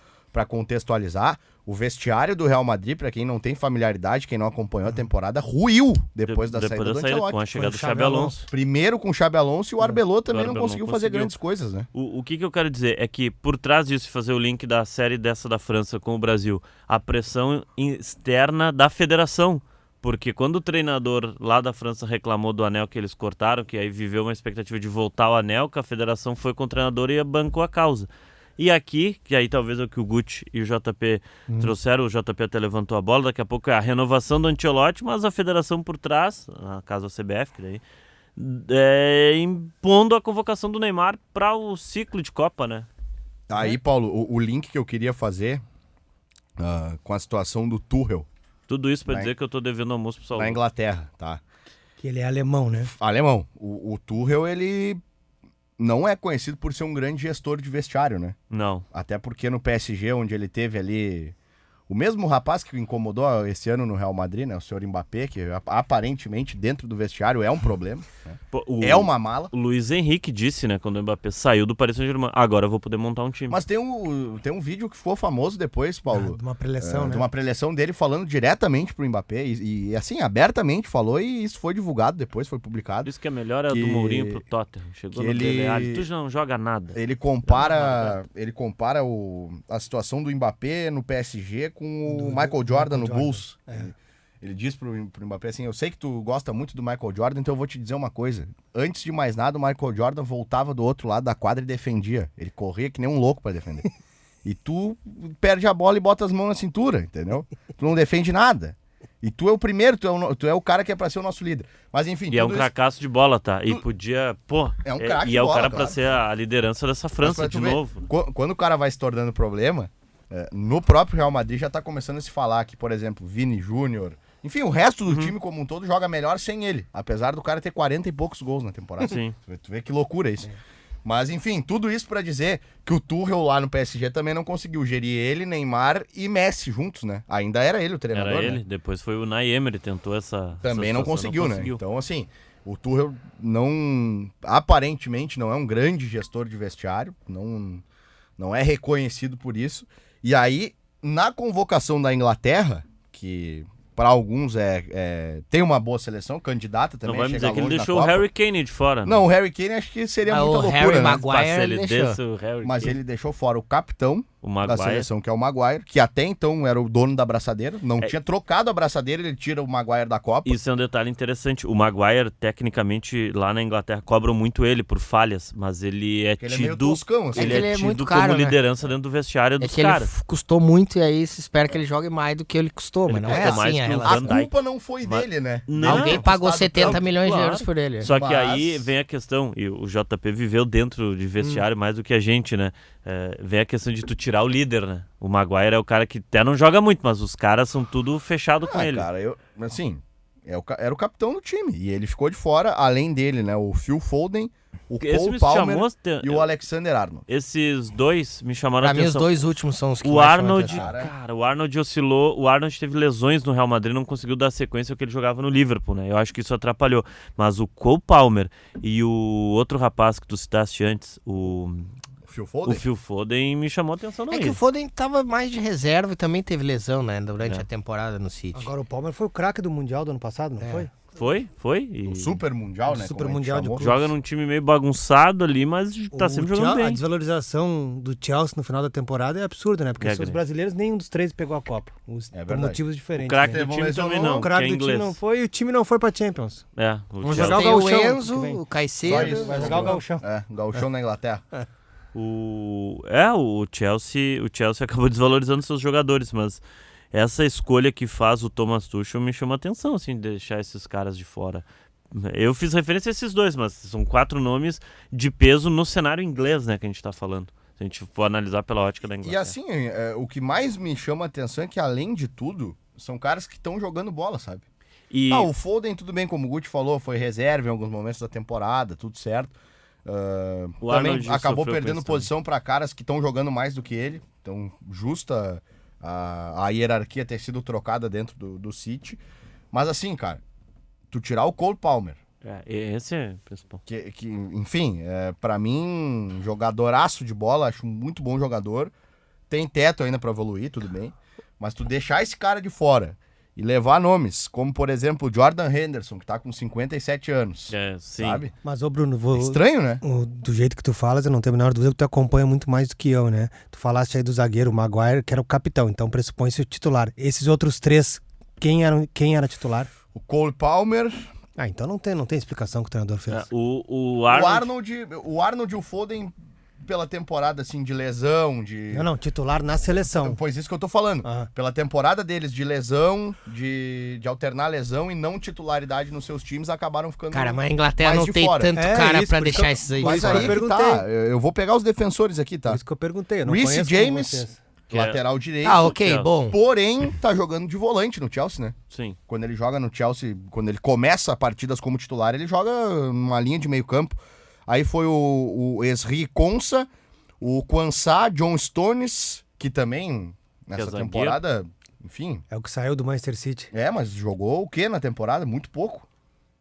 A: contextualizar, o vestiário do Real Madrid, pra quem não tem familiaridade, quem não acompanhou a temporada, ruiu depois da saída do Ancelotti.
B: com a chegada do
D: Foi o
B: Xabi
D: Xabi
B: Alonso.
A: Primeiro com o Xabi Alonso e o Arbeloa também não
B: Arbeloa
A: conseguiu
B: não
A: fazer
B: conseguiu.
A: grandes coisas, né?
B: O que eu quero dizer é que por trás disso, fazer o link da série dessa da França com o Brasil, a pressão externa da federação. Porque quando o treinador lá da França reclamou do anel que eles cortaram, que aí viveu uma expectativa de voltar ao anel, que a federação foi com o treinador e bancou a causa. E aqui, que aí talvez é o que o Guti e o JP trouxeram, o JP até levantou a bola, daqui a pouco é a renovação do Ancelotti, mas a federação por trás, a caso a CBF, que daí, impondo a convocação do Neymar para o ciclo de Copa, né?
A: Aí, Paulo, o link que eu queria fazer com a situação do Tuchel
B: Tudo isso para
A: Na-
B: dizer que eu tô devendo almoço pro
A: na
B: Saulo.
A: Inglaterra, tá?
D: Que ele é alemão, né?
A: Alemão. O Tuchel, ele não é conhecido por ser um grande gestor de vestiário, né?
B: Não.
A: Até porque no PSG, onde ele teve ali... O mesmo rapaz que o incomodou esse ano no Real Madrid, né? O senhor Mbappé, que aparentemente dentro do vestiário é um problema. Né?
B: Pô,
A: É uma mala.
B: O Luiz Henrique disse, né, quando o Mbappé saiu do Paris Saint-Germain, agora eu vou poder montar um time.
A: Mas tem um vídeo que ficou famoso depois, Paulo.
D: De uma preleção, né?
A: De uma preleção dele falando diretamente pro Mbappé. E assim, abertamente falou e isso foi divulgado depois, foi publicado.
B: Isso que é melhor é a
A: que-
B: do Mourinho pro Tottenham. Chegou
A: que
B: no
A: ele-
B: Dele Alli, tu já não joga nada.
A: Ele compara a situação do Mbappé no PSG com o Michael Jordan no Bulls. Ele diz pro Mbappé assim, eu sei que tu gosta muito do Michael Jordan, então eu vou te dizer uma coisa. Antes de mais nada, o Michael Jordan voltava do outro lado da quadra e defendia. Ele corria que nem um louco pra defender. E tu perde a bola e bota as mãos na cintura, entendeu? Tu não defende nada. E tu é o primeiro, tu é o cara que é pra ser o nosso líder. Mas enfim,
B: E é um
A: tudo isso-
B: cracaço de bola, tá? E podia, pô...
A: É um craque
B: E
A: de
B: é o
A: bola,
B: cara
A: claro.
B: pra ser a liderança dessa
A: Mas
B: França
A: pra
B: de
A: tu ver,
B: novo.
A: Quando o cara vai se tornando problema, no próprio Real Madrid já tá começando a se falar que, por exemplo, Vini Júnior, enfim, o resto do time como um todo joga melhor sem ele, apesar do cara ter 40 e poucos gols na temporada.
B: Sim.
A: Tu vê que loucura isso. Mas enfim, tudo isso pra dizer que o Tuchel lá no PSG também não conseguiu gerir ele, Neymar e Messi juntos, né? Ainda era ele o treinador,
B: Era
A: né?
B: ele. Depois foi o Unai Emery, tentou essa
A: Também não
B: situação,
A: conseguiu, né? Então, assim, O Tuchel aparentemente não é um grande gestor de vestiário, não é reconhecido por isso. E aí, na convocação da Inglaterra, que para alguns tem uma boa seleção, candidata também.
B: Não vai me dizer que ele
A: longe na
B: deixou o
A: Copa.
B: Harry Kane de fora.
A: Não, o Harry Kane acho que seria muita
C: o
A: loucura,
C: Harry
A: né?
C: Maguire
B: Se ele
C: deixou.
B: desse o Harry
A: Mas
B: Kane.
A: ele deixou fora o capitão
B: O
A: da
B: Maguire.
A: seleção, que é o Maguire, que até então era o dono da abraçadeira, não tinha trocado a abraçadeira, ele tira o Maguire da Copa.
B: Isso é um detalhe interessante. O Maguire, tecnicamente, lá na Inglaterra, cobram muito ele por falhas, mas ele é
A: Porque ele é meio
B: tido.
A: toscão, assim.
B: Ele
C: É que ele
B: é
C: é
B: tido
C: muito
B: como
C: caro, né?
B: liderança dentro do vestiário
C: É
B: dos
C: que ele
B: caras.
C: custou muito e aí se espera que ele jogue mais do que ele custou,
B: Ele
C: mas não é
B: custou mais
C: assim a
B: que o
C: relação.
B: Van
A: A
B: Dijk.
A: culpa não foi
B: Mas-
A: dele, né?
B: Não,
C: Alguém
A: Ele
C: pagou
A: custado
C: 70
A: tanto.
C: milhões de
B: Claro.
C: euros por ele.
B: Só que
A: Mas-
B: aí vem a questão, e o JP viveu dentro de vestiário mais do que a gente, né? Vem a questão de tu tirar o líder, né? O Maguire é o cara que até não joga muito, mas os caras são tudo fechado com ele.
A: Cara, era o capitão do time. E ele ficou de fora, além dele, né? O Phil Foden, o
B: Esse
A: Cole
B: me
A: Palmer
B: chamou,
A: e o Alexander Arnold.
B: esses dois me chamaram a
C: Pra mim, os
B: atenção.
C: dois últimos são os que
B: O
C: mais chamam
B: Arnold,
C: atenção.
B: cara, o Arnold oscilou, o Arnold teve lesões no Real Madrid, não conseguiu dar sequência ao que ele jogava no Liverpool, né? Eu acho que isso atrapalhou. Mas o Cole Palmer e o outro rapaz que tu citaste antes, o
A: Phil Foden?
B: Phil Foden, me chamou a atenção
C: É
B: também.
C: que o Foden tava mais de reserva e também teve lesão, né? Durante
B: É.
C: a temporada no City.
D: Agora o Palmer foi o craque do Mundial do ano passado, não foi?
B: Foi. E
A: O Super Mundial, né?
D: Super
A: como a gente
D: Mundial de
A: chamou.
D: clubes.
B: joga num time meio bagunçado ali, mas tá sempre jogando
D: A
B: bem.
D: desvalorização do Chelsea no final da temporada é absurda, né? Porque
B: É
D: os
B: grande.
D: brasileiros, nenhum dos três pegou a Copa. Por
A: verdade.
D: motivos
B: O
D: diferentes.
B: craque
D: né?
B: do
A: Teve um
B: time
A: lesionou,
B: também não,
D: O
B: que
D: craque
B: é
D: do time
B: inglês.
D: não foi e o time não foi pra Champions.
B: O
D: Vamos
B: Chelsea.
D: jogar o
C: Tem o
D: Gauchão ano que
C: Enzo,
D: vem.
C: o
A: Só
C: Caicedo.
A: isso,
D: Vai jogar o Gauchão.
A: O Gauchão na Inglaterra.
B: O Chelsea acabou desvalorizando seus jogadores, mas essa escolha que faz o Thomas Tuchel me chama a atenção, assim, de deixar esses caras de fora. Eu fiz referência a esses dois, mas são 4 nomes de peso no cenário inglês, né, que a gente tá falando. Se a gente for analisar pela ótica da
A: E
B: Inglaterra.
A: assim, o que mais me chama a atenção é que, além de tudo, são caras que estão jogando bola, sabe?
B: E
A: O Foden, tudo bem, como o Guti falou, foi reserva em alguns momentos da temporada, tudo certo.
B: O
A: Também
B: Arnold
A: acabou
B: sofreu com
A: perdendo
B: isso
A: posição para caras que estão jogando mais do que ele. Então, justa a hierarquia ter sido trocada dentro do City. Mas assim, cara, tu tirar o Cole Palmer,
B: esse é o principal.
A: que enfim, para mim, jogadoraço de bola, acho um muito bom jogador. Tem teto ainda para evoluir, tudo bem. Mas tu deixar esse cara de fora e levar nomes, como por exemplo o Jordan Henderson, que tá com 57 anos,
B: Sim.
A: sabe?
D: Mas, ô Bruno,
A: Estranho, né?
D: do jeito que tu falas, eu não tenho a menor dúvida que tu acompanha muito mais do que eu, né? Tu falaste aí do zagueiro, o Maguire, que era o capitão, então pressupõe-se o titular. Esses outros três, quem era titular?
A: O Cole Palmer,
D: Então não tem explicação que o treinador fez.
B: O
A: o
B: Arnold,
A: Arnold e o Foden pela temporada, assim, de lesão, de...
D: Não, titular na seleção.
A: Pois isso que eu tô falando.
D: Ah.
A: Pela temporada deles de lesão, de alternar lesão e não titularidade nos seus times, acabaram ficando
C: Cara, mas a Inglaterra
A: mais
C: não
A: de
C: tem
A: fora.
C: tanto
D: É,
C: cara
D: isso,
C: pra
D: por isso
C: deixar
D: que
C: esses aí
A: Mas
C: de
A: aí
C: fora.
A: que
D: perguntei.
A: tá. Eu vou pegar os defensores aqui, tá?
D: Por isso que eu perguntei. Eu não
A: Reece
D: conheço como
A: James,
D: vocês.
B: Que é-
A: lateral direito.
C: Ah, ok,
B: Chelsea.
C: bom.
A: Porém, tá jogando de volante no Chelsea, né?
B: sim.
A: Quando ele joga no Chelsea, quando ele começa partidas como titular, ele joga numa linha de meio campo. Aí foi o Esri Konsa, o Quansah, John Stones, que também, nessa
B: zagueiro.
A: temporada, enfim...
D: É o que saiu do Manchester City.
A: Mas jogou o quê na temporada? Muito pouco.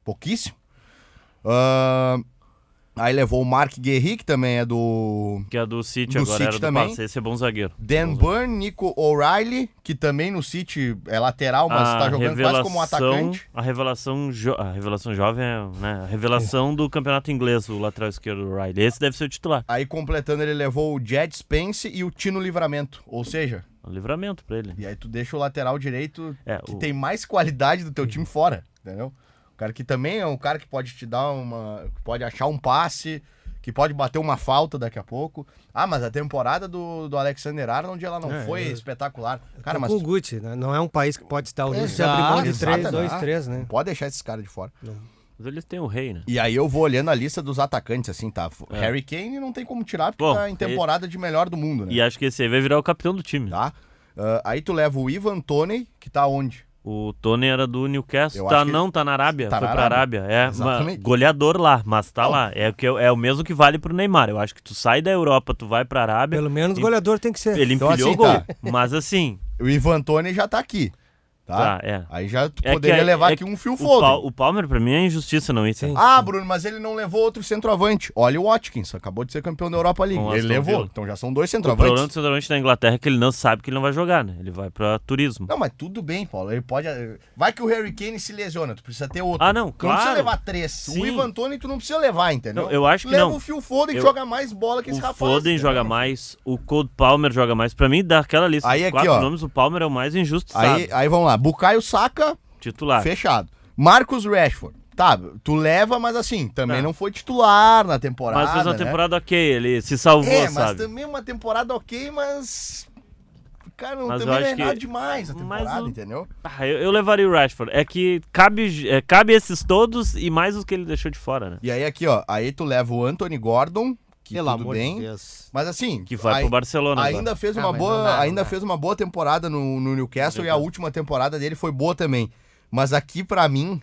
A: Pouquíssimo. Aí levou o Mark Guerri, que também é do
B: Que é do City
A: Do
B: agora,
A: City
B: era do
A: também.
B: passe. Esse é bom zagueiro.
A: Dan Burn, Nico O'Reilly, que também no City é lateral, mas tá jogando quase como um atacante.
B: A revelação jovem, né? A revelação do campeonato inglês, o lateral esquerdo do Riley. Esse deve ser o titular.
A: Aí completando, ele levou o Jed Spence e o Tino Livramento. Ou seja,
B: Um livramento pra ele.
A: e aí tu deixa o lateral direito que
B: o-
A: tem mais qualidade do teu time fora, entendeu? O cara que também é um cara que pode te dar que pode achar um passe, que pode bater uma falta daqui a pouco. Mas a temporada do Alexander Arnold, ela não foi espetacular. Cara, mas
D: Com o Guti, né? Não é um país que pode se dar o risco de
C: Exato,
D: abrir mão de
A: exato,
D: 2-3, né?
A: não pode deixar esses caras de fora.
B: Mas eles têm o rei, né?
A: E aí eu vou olhando a lista dos atacantes, assim, tá? Harry Kane não tem como tirar, porque
B: Bom,
A: tá em temporada de melhor do mundo, né?
B: E acho que esse aí vai virar o capitão do time.
A: Tá? Aí tu leva o Ivan Toney, que tá onde?
B: O Tony era do Newcastle.
A: Eu acho que
B: Tá na Arábia.
A: tá
B: Foi
A: na
B: pra
A: Arábia.
B: Arábia.
A: Exatamente.
B: Goleador lá, mas tá lá. É o mesmo que vale pro Neymar. Eu acho que tu sai da Europa, tu vai pra Arábia.
D: Pelo menos
B: e
D: goleador tem que ser.
B: Ele
A: Então,
B: empilhou
A: assim,
B: o gol.
A: tá.
B: Mas assim,
A: O Ivan Toney já tá aqui, tá?
B: é.
A: Aí já tu
B: É
A: poderia
B: que-
A: levar
B: é
A: aqui um Phil
B: O,
A: Foden.
B: o Palmer, pra mim, é injustiça não ir.
D: Sim.
A: Ah, Bruno, mas ele não levou outro centroavante. Olha o Watkins, acabou de ser campeão da Europa League.
B: Com o
A: Ele
B: Aston
A: levou,
B: Villa.
A: então já são 2
B: O problema
A: centroavantes.
B: do centroavante da Inglaterra é que ele não sabe que ele não vai jogar, né? Ele vai pra turismo.
A: Não, mas tudo bem, Paulo. Ele pode. Vai que o Harry Kane se lesiona, tu precisa ter outro.
B: Ah, não,
A: Tu não precisa
B: claro.
A: levar 3.
B: Sim.
A: O Ivan Toney tu não precisa levar, entendeu?
B: Não, eu acho que
A: Leva
B: não.
A: o Phil Foden que
B: Eu-
A: joga mais bola que esse
B: O
A: rapaz.
B: Foden
A: entendeu?
B: joga mais, o Cole Palmer joga mais. Pra mim, daquela lista
A: Aí
B: dos
A: aqui,
B: 4
A: ó.
B: nomes, o Palmer é o mais injustiçado.
A: Aí vamos lá. Bukayo Saka,
B: Titular.
A: fechado. Marcus Rashford. Tá, tu leva, mas assim, também
B: Tá.
A: não foi titular na temporada.
B: Mas fez uma
A: né?
B: temporada ok, ele se salvou,
A: É, mas
B: sabe?
A: também uma temporada ok, mas. Cara, não,
B: Mas eu
A: também não
B: acho
A: é
B: que-
A: nada demais a
B: Mas
A: temporada,
B: o-
A: entendeu?
B: Ah, eu levaria o Rashford. É que cabe esses todos e mais os que ele deixou de fora, né?
A: E aí aqui, ó, aí tu leva o Anthony Gordon, que
C: Pelo
A: tudo
C: amor
A: bem.
C: de Deus.
A: Mas assim,
B: Que vai
A: aí-
B: pro Barcelona
A: ainda
B: agora.
A: fez
C: Ah,
A: uma
C: mas
A: boa,
C: não dá, não
A: ainda
C: dá.
A: fez uma boa temporada no Newcastle e a última temporada dele foi boa também. Mas aqui pra mim,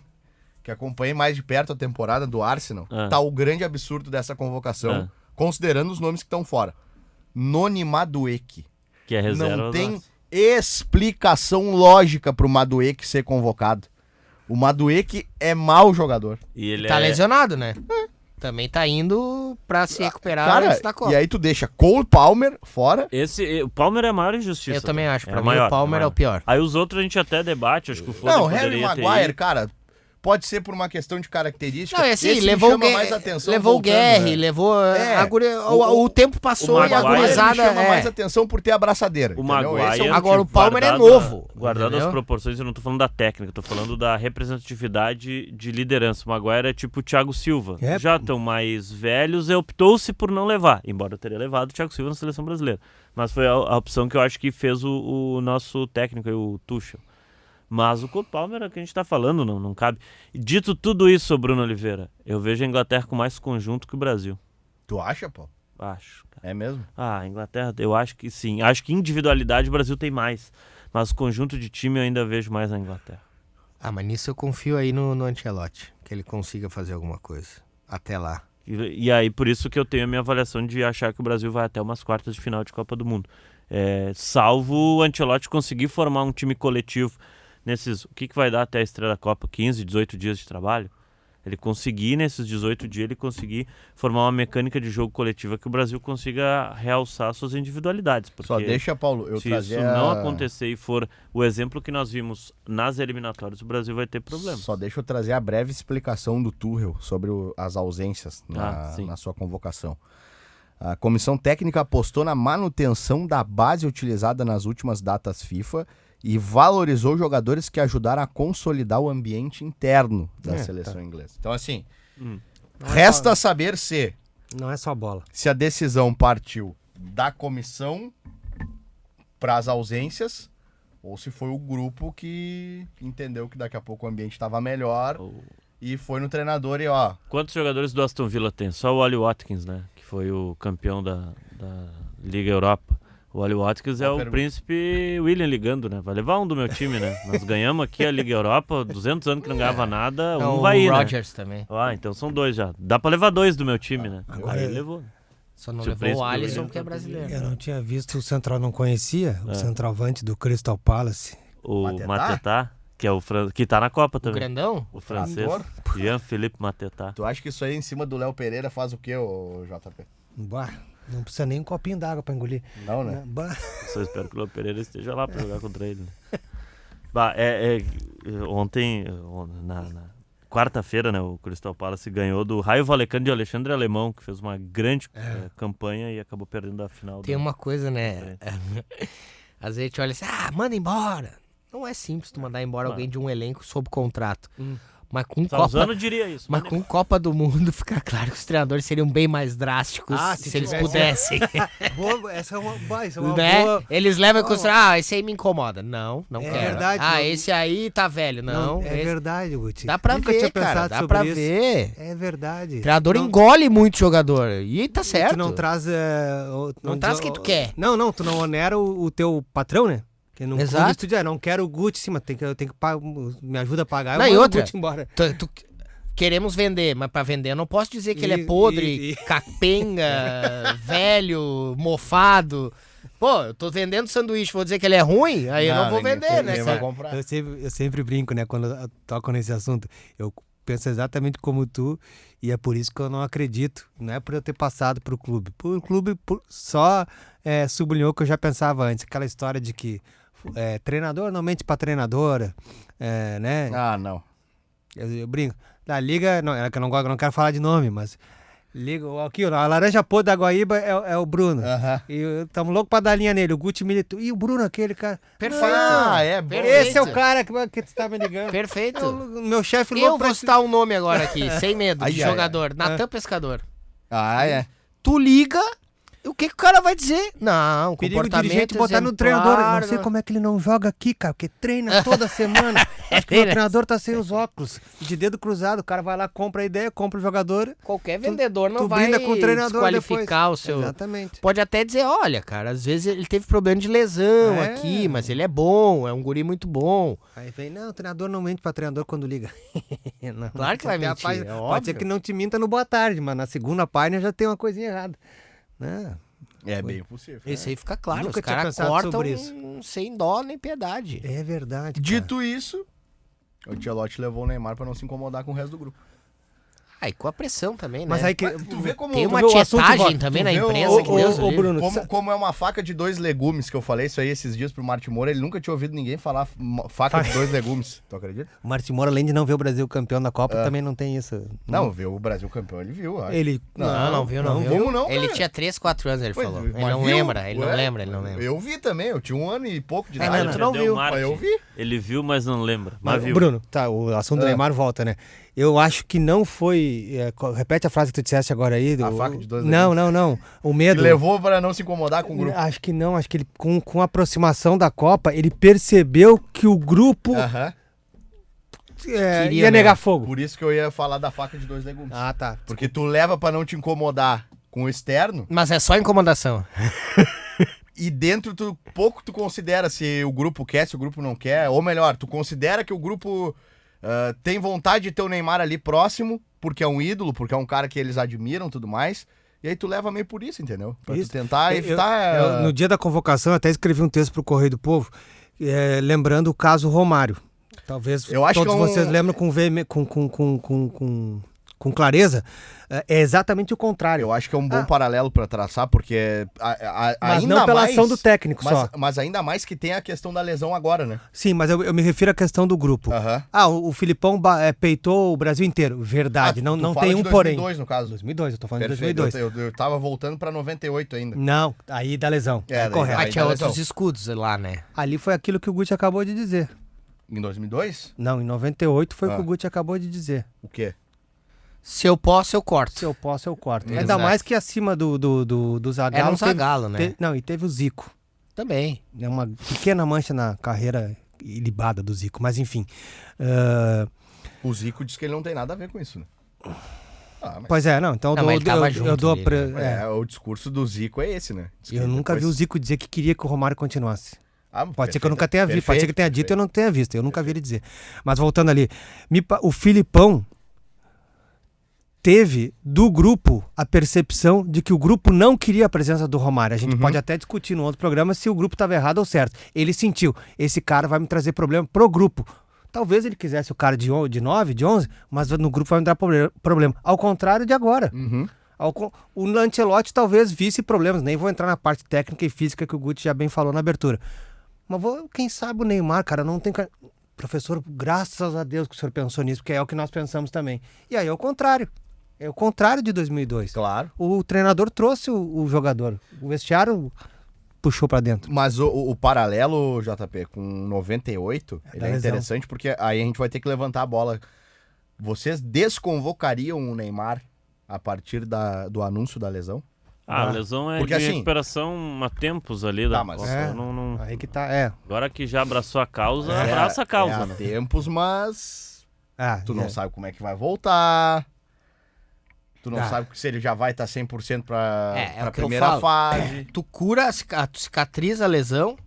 A: que acompanhei mais de perto a temporada do Arsenal, tá o grande absurdo dessa convocação, considerando os nomes que estão fora. Noni Madueke.
B: Que é reserva.
A: Não tem
B: nossa.
A: explicação lógica pro Madueke ser convocado. O Madueke é mau jogador.
B: E ele
C: Tá
B: é...
C: lesionado, né? Também tá indo pra se recuperar
A: Cara,
C: antes da Copa.
A: e aí tu deixa Cole Palmer fora.
B: O Palmer é a maior injustiça.
C: Eu também acho.
B: É
C: Pra
B: a
C: mim,
B: maior,
C: o Palmer é
B: maior.
C: o pior.
B: Aí os outros a gente até debate, acho que o Foden
A: Não, Harry
B: poderia ter
A: Maguire,
B: ido.
A: cara, pode ser por uma questão de característica.
C: Não, é assim,
A: Esse me
C: levou o
A: chama
C: Guerre,
A: mais atenção
C: levou o
A: voltando,
C: Guerre,
A: né?
C: levou
A: É,
C: o tempo passou
B: o
C: e a
B: Maguire
C: gurizada...
A: me chama mais
C: É.
A: atenção por ter a abraçadeira.
B: O
A: entendeu? Esse
B: Maguire,
A: é o
C: Agora, o Palmer é
B: guardado-
C: novo,
B: Guardado as
C: entendeu?
B: proporções, eu não tô falando da técnica, eu tô falando da representatividade de liderança. O Maguire é tipo o Thiago Silva.
D: É.
B: Já estão mais velhos e optou-se por não levar. Embora eu teria levado o Thiago Silva na seleção brasileira. Mas foi a opção que eu acho que fez o nosso técnico, aí, o Tuchel. Mas o Cole Palmer é o que a gente tá falando, não cabe. Dito tudo isso, Bruno Oliveira, eu vejo a Inglaterra com mais conjunto que o Brasil.
A: Tu acha, pô?
B: Acho, cara.
A: É mesmo?
B: Ah, a Inglaterra, eu acho que sim. Acho que individualidade o Brasil tem mais. Mas conjunto de time eu ainda vejo mais na Inglaterra.
C: Ah, mas nisso eu confio aí no Ancelotti, que ele consiga fazer alguma coisa. Até lá.
B: E aí, por isso que eu tenho a minha avaliação de achar que o Brasil vai até umas quartas de final de Copa do Mundo. Salvo o Ancelotti conseguir formar um time coletivo nesses... O que vai dar até a estreia da Copa? 15, 18 dias de trabalho? Ele conseguir, nesses 18 dias, ele conseguir formar uma mecânica de jogo coletiva que o Brasil consiga realçar suas individualidades. Porque
A: Só deixa, Paulo, eu
B: se
A: trazer
B: isso não acontecer e for o exemplo que nós vimos nas eliminatórias, o Brasil vai ter problemas.
A: Só deixa eu trazer a breve explicação do Tuchel sobre as ausências
B: sim.
A: na sua convocação. A comissão técnica apostou na manutenção da base utilizada nas últimas datas FIFA e valorizou jogadores que ajudaram a consolidar o ambiente interno da seleção inglesa. Então, assim, resta saber
D: Não é só bola.
A: se a decisão partiu da comissão para as ausências ou se foi o grupo que entendeu que daqui a pouco o ambiente estava melhor e foi no treinador e ó...
B: Quantos jogadores do Aston Villa tem? Só o Oli Watkins, né? Que foi o campeão da Liga Europa. O Oli Watkins é o príncipe William ligando, né? Vai levar um do meu time, né? Nós ganhamos aqui a Liga Europa, 200 anos que não ganhava nada, um
C: Não,
B: vai ir,
C: o
B: né?
C: Rodgers também.
B: Ah, então são 2 já. Dá pra levar 2 do meu time, né?
D: agora
B: Aí
D: é-
B: ele levou.
C: Só não
B: Se o
C: levou
B: príncipe
C: o Alisson,
B: William
C: que é brasileiro.
D: Eu não tinha visto o central, não conhecia o centroavante do Crystal Palace.
B: O
A: Matetá?
B: Matetá, que é que tá na Copa
C: O
B: também.
C: grandão?
B: O francês.
A: Trator.
B: Jean-Philippe Matetá.
A: Tu acha que isso aí em cima do Léo Pereira faz o quê, ô JP?
D: Bah, não precisa nem um copinho d'água pra engolir.
A: Não, né?
D: Bah.
B: Só espero que o Léo Pereira esteja lá pra jogar contra ele. Né? Bah, ontem, na quarta-feira, né, o Crystal Palace ganhou do Raio Vallecano de Alexandre Alemão, que fez uma grande campanha e acabou perdendo a final.
C: Tem uma coisa, né? Às vezes a gente olha assim, manda embora. Não é simples tu mandar embora alguém de um elenco sob contrato. Mas com
B: Salzano diria isso.
C: Mas com Copa do Mundo fica claro que os treinadores seriam bem mais drásticos
D: se
C: se eles
D: tivesse-
C: pudessem.
D: Boa, essa é uma
C: Né?
D: boa...
C: Eles levam em consideração, esse aí me incomoda. Não
D: É
C: quero.
D: verdade, não-
C: Esse aí tá velho. Não,
D: é
C: esse-
D: verdade, Guti.
C: Dá pra
D: Nunca
C: ver,
D: tinha
C: cara.
D: pensado
C: Dá
D: sobre
C: pra
D: isso.
C: ver.
D: É verdade.
C: O treinador
D: Não-
C: engole muito jogador. E tá certo.
D: Tu não traz...
C: Não traz quem tu quer.
D: Não, tu não onera o teu patrão, né? Que no
C: Exato.
D: clube tu diz, não quero o Guti, sim, mas eu tenho que me ajuda a pagar,
C: Não,
D: eu
C: e
D: mando
C: outra?
D: o Guti embora.
C: Queremos vender, mas pra vender eu não posso dizer que ele é
D: E-
C: podre,
D: e-
C: capenga, velho, mofado. Pô, eu tô vendendo sanduíche, vou dizer que ele é ruim, aí eu não vou vender, né,
A: Ninguém vai
C: cara?
A: comprar.
D: Eu sempre brinco, né? Quando eu toco nesse assunto, eu penso exatamente como tu, e é por isso que eu não acredito. Não é por eu ter passado pro clube. O clube só sublinhou o que eu já pensava antes. Aquela história de que treinador não mente pra treinadora, né?
A: Ah, não.
D: Eu brinco. Da Liga, não, é que eu não quero falar de nome, mas... Liga, aqui, a laranja podre da Guaíba é o Bruno.
A: Aham.
D: E estamos loucos pra dar linha nele. O Guti militou. E o Bruno, aquele cara.
C: Perfeito.
A: Ah, é bom.
C: Perfeito.
D: Esse é o cara que tu tá me ligando.
C: Perfeito.
D: O meu chefe
C: Eu
D: louco
C: vou
D: pra...
C: citar um nome agora aqui, sem medo,
A: Ai,
C: de
A: ai,
C: jogador. Natan Pescador.
A: Ah, é.
C: Tu liga, o que o cara vai dizer? Não,
D: Perigo de
C: comportamento
D: dirigente botar no
C: exemplar,
D: treinador. Eu não sei
C: né?
D: como é que ele não joga aqui, cara, porque treina toda semana. Acho que o treinador tá sem os óculos. De dedo cruzado, o cara vai lá, compra a ideia, compra o jogador.
C: Qualquer vendedor não
D: tu
C: vai
D: brinda com o treinador
C: desqualificar
D: depois.
C: o seu...
D: Exatamente.
C: Pode até dizer, olha, cara, às vezes ele teve problema de lesão
D: É.
C: aqui, mas ele é bom, é um guri muito bom.
D: Aí vem, não, o treinador não mente pra treinador quando liga. Não,
C: Claro que vai
D: até a
C: mentir,
D: página-
C: é
D: Pode ser
C: óbvio.
D: que não te minta no boa tarde, mas na segunda página já tem uma coisinha errada. Né?
A: É bem possível.
C: Isso aí fica claro,
D: Nunca
C: os
D: tinha
C: caras
D: pensado
C: cortam
D: sobre isso.
C: sem dó nem piedade.
D: É verdade. cara.
A: Dito isso, o Ancelotti levou o Neymar pra não se incomodar com o resto do grupo.
C: Aí com a pressão também, né?
D: Mas aí que.
A: Tu vê como
C: Tem uma
D: tu vê o assunto,
C: tietagem
D: Vó,
C: também
A: tu
C: na
A: vê
C: imprensa que Deus o livre.
D: Bruno,
A: como é uma faca de 2 legumes, que eu falei isso aí esses dias pro Martin Moura, ele nunca tinha ouvido ninguém falar faca de 2 legumes. Tu acredita?
D: o Martin Moura, além de não ver o Brasil campeão da Copa, também não tem isso.
A: Não, viu o Brasil campeão, ele viu. Acho.
D: Ele.
C: Não viu, não viu.
A: Como não,
C: Ele
A: cara?
C: tinha 3, 4 anos, ele
A: Pois,
C: falou.
A: mas
C: Ele não
A: viu?
C: lembra, ele não
A: Ué?
C: lembra, ele não lembra.
A: Eu vi também, eu tinha 1 ano e pouco de
C: É,
A: idade.
C: não, tu não
B: Perdeu
C: viu.
B: o marketing.
A: Eu vi.
B: Ele viu, mas não lembra. Mas
D: Mas,
B: viu.
D: Bruno, tá, o assunto do Neymar volta, né? Eu acho que não foi. Repete a frase que tu disseste agora aí.
A: A faca de 2
D: Não,
A: legumes.
D: não. O
A: Que
D: medo.
A: levou pra não se incomodar com o grupo.
D: Acho que não, acho que ele, com a aproximação da Copa, ele percebeu que o grupo
A: Aham.
C: Queria
D: ia negar fogo.
A: Por isso que eu ia falar da faca de 2 legumes.
D: Ah, tá.
A: Porque tu leva pra não te incomodar com o externo
C: Mas é só incomodação.
A: e dentro pouco tu considera se o grupo quer, se o grupo não quer. Ou melhor, tu considera que o grupo tem vontade de ter o Neymar ali próximo, porque é um ídolo, porque é um cara que eles admiram e tudo mais. E aí tu leva meio por isso, entendeu? Pra
D: Isso.
A: tu tentar
D: Eu-
A: evitar...
D: no dia da convocação, eu até escrevi um texto pro Correio do Povo, lembrando o caso Romário. Talvez
A: Eu acho
D: todos
A: que é um-
D: vocês lembram com clareza. É exatamente o contrário.
A: Eu acho que é um bom paralelo pra traçar, porque
D: Mas
A: ainda
D: não pela
A: mais,
D: ação do técnico
A: mas,
D: só.
A: mas ainda mais que tem a questão da lesão agora, né?
D: Sim, mas eu me refiro à questão do grupo.
A: Aham.
D: O Filipão peitou o Brasil inteiro. Verdade, não
A: tu
D: não
A: fala
D: tem
A: de
D: um porém.
A: 2002, no caso.
D: 2002, eu tô falando
A: Perfeito.
D: de 2002.
A: Eu tava voltando pra 98 ainda.
D: Não, aí dá lesão.
A: É, daí
D: correto.
A: dá-
C: Ah, tinha
A: dá
C: outros
A: lesão.
C: escudos lá, né?
D: Ali foi aquilo que o Guti acabou de dizer.
A: Em 2002?
D: Não, em 98 foi o que
A: Ah.
D: o Guti acabou de dizer.
A: O quê?
C: Se eu posso, eu corto.
D: Se eu posso, eu corto.
C: Exato.
D: Ainda mais que acima do Zagallo.
C: Era um Zagallo, né?
D: Não, e teve o Zico.
C: Também.
D: É uma pequena mancha na carreira ilibada do Zico, mas enfim.
A: O Zico diz que ele não tem nada a ver com isso, né? Ah, mas
D: Pois é, não, então
C: Não, mas ele tava
D: eu
C: junto
D: dou
C: ali,
A: o discurso do Zico é esse, né? Diz que
D: Eu nunca vi o
A: depois-
D: Zico dizer que queria que o Romário continuasse.
A: Ah,
D: Pode ser que eu
A: perfeito,
D: nunca tenha visto, pode ser que tenha dito e eu
A: perfeito.
D: não tenha visto, eu nunca vi ele dizer. Mas voltando ali, o Filipão teve do grupo a percepção de que o grupo não queria a presença do Romário. A gente pode até discutir no outro programa se o grupo estava errado ou certo. Ele sentiu, esse cara vai me trazer problema pro grupo. Talvez ele quisesse o cara de 9, de 11, mas no grupo vai me dar problema. Ao contrário de agora.
A: Uhum.
D: O Ancelotti talvez visse problemas, nem vou entrar na parte técnica e física que o Guti já bem falou na abertura. Mas quem sabe o Neymar, cara, não tem... Professor, graças a Deus que o senhor pensou nisso, porque é o que nós pensamos também. E aí é o contrário. É o contrário de 2002.
A: Claro.
D: O treinador trouxe o jogador. O vestiário puxou pra dentro.
A: Mas o paralelo, JP, com 98, ele
D: da
A: é
D: lesão.
A: interessante porque aí a gente vai ter que levantar a bola. Vocês desconvocariam o Neymar a partir do anúncio da lesão?
B: A lesão é
A: Porque
B: de
A: assim-
B: recuperação há tempos ali da
A: Tá, mas-
B: Copa.
D: É.
B: Não-
D: Aí que tá,
B: Agora que já abraçou a causa, abraça a causa.
A: Há
B: né?
A: tempos, mas tu não
D: é.
A: sabe como é que vai voltar. Tu não
D: Ah.
A: sabe se ele já vai estar 100% pra
C: É
A: pra
C: o que eu
A: primeira
C: falo.
A: fase.
C: Tu cura, tu cicatriza a lesão,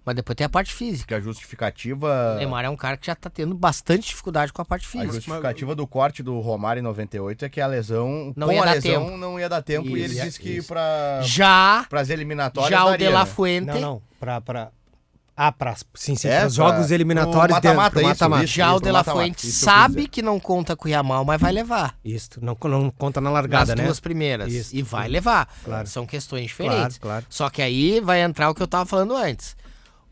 C: Mas depois tem a parte física.
A: Porque a justificativa...
C: O Neymar é um cara que já tá tendo bastante dificuldade com a parte
A: A
C: física.
A: justificativa do corte do Romário em 98 é que a lesão,
C: Não
A: com
C: ia
A: a
C: dar
A: lesão,
C: tempo.
A: não ia dar tempo. E ele
C: Isso,
A: disse que
C: isso.
A: para
C: Já
A: as eliminatórias
C: o
A: daria,
C: De La
A: né?
C: Fuente...
D: Não. Sim,
A: É,
D: pros jogos eliminatórios
A: pro mata-mata,
D: pro mata-mata.
A: isso.
C: Já o De La
A: mata-mata.
C: Fuente
A: Isso que eu quis
C: sabe
A: dizer.
C: que não conta com o Yamal, mas vai levar.
D: Isso, não conta na largada,
C: Nas
D: né?
C: duas primeiras.
D: Isso.
C: E vai levar.
D: Claro.
C: São questões diferentes.
D: Claro.
C: Só que aí vai entrar o que eu tava falando antes.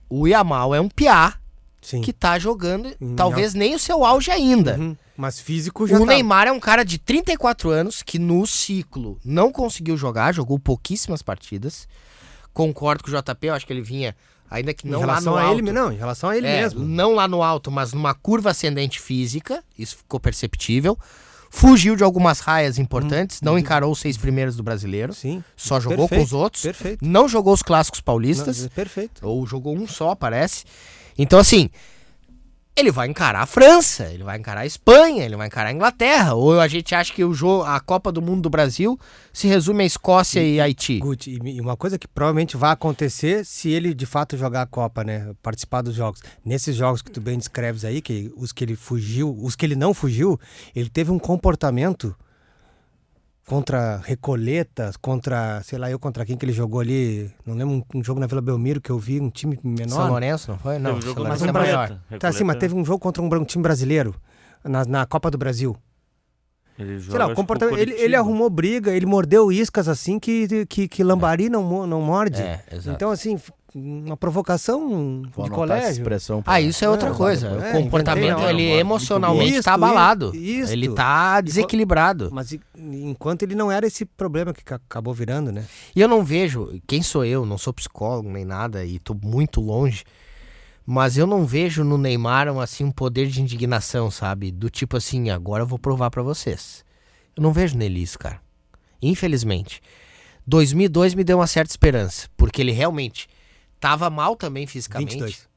C: O Yamal é um piá
D: Sim.
C: que tá jogando, talvez nem o seu auge ainda.
D: Uhum. Mas físico já
C: O
D: tá.
C: Neymar é um cara de 34 anos que no ciclo não conseguiu jogar, jogou pouquíssimas partidas. Concordo com o JP, eu acho que ele vinha, ainda que não
D: em
C: lá
D: relação
C: no
D: a
C: alto.
D: ele, não, em relação a ele mesmo.
C: Não lá no alto, mas numa curva ascendente física, isso ficou perceptível. Fugiu de algumas raias importantes, não encarou os 6 primeiros do brasileiro,
D: Sim.
C: só jogou com os outros.
D: Perfeito.
C: Não jogou os clássicos paulistas,
D: Não, perfeito.
C: ou jogou um só, parece. Então, assim, ele vai encarar a França, ele vai encarar a Espanha, ele vai encarar a Inglaterra. Ou a gente acha que a Copa do Mundo do Brasil se resume a Escócia e Haiti.
D: Guti, e uma coisa que provavelmente vai acontecer se ele de fato jogar a Copa, né? Participar dos jogos. Nesses jogos que tu bem descreves aí, que os que ele fugiu, os que ele não fugiu, ele teve um comportamento contra Recoletas, contra, sei lá, contra quem que ele jogou ali. Não lembro um jogo na Vila Belmiro que eu vi, um time menor.
C: São Lourenço, não foi? Não,
B: Teve um jogo
C: São
B: na
C: Lourenço é
B: Recoleta.
C: maior.
D: Tá, sim, mas teve um jogo contra um time brasileiro na Copa do Brasil.
B: Ele
D: Sei lá,
B: joga,
D: o comportamento,
B: acho que com
D: ele
B: Curitiba.
D: arrumou briga, ele mordeu iscas assim que lambari não morde.
C: Exato.
D: Então, assim, uma provocação
A: Vou
D: de
A: anotar essa
D: colégio.
A: expressão pra-
C: Isso é outra coisa.
D: é,
C: O comportamento,
D: inventei,
C: ele
B: não,
C: emocionalmente
D: isso,
C: tá abalado.
D: isso.
C: Ele tá desequilibrado.
D: Mas enquanto ele não era esse problema que acabou virando, né?
C: E eu não vejo, quem sou eu, não sou psicólogo nem nada e tô muito longe, mas eu não vejo no Neymar assim um poder de indignação, sabe? Do tipo assim, agora eu vou provar pra vocês. Eu não vejo nele isso, cara. Infelizmente. 2002 me deu uma certa esperança, porque ele realmente tava mal também fisicamente.
D: 22.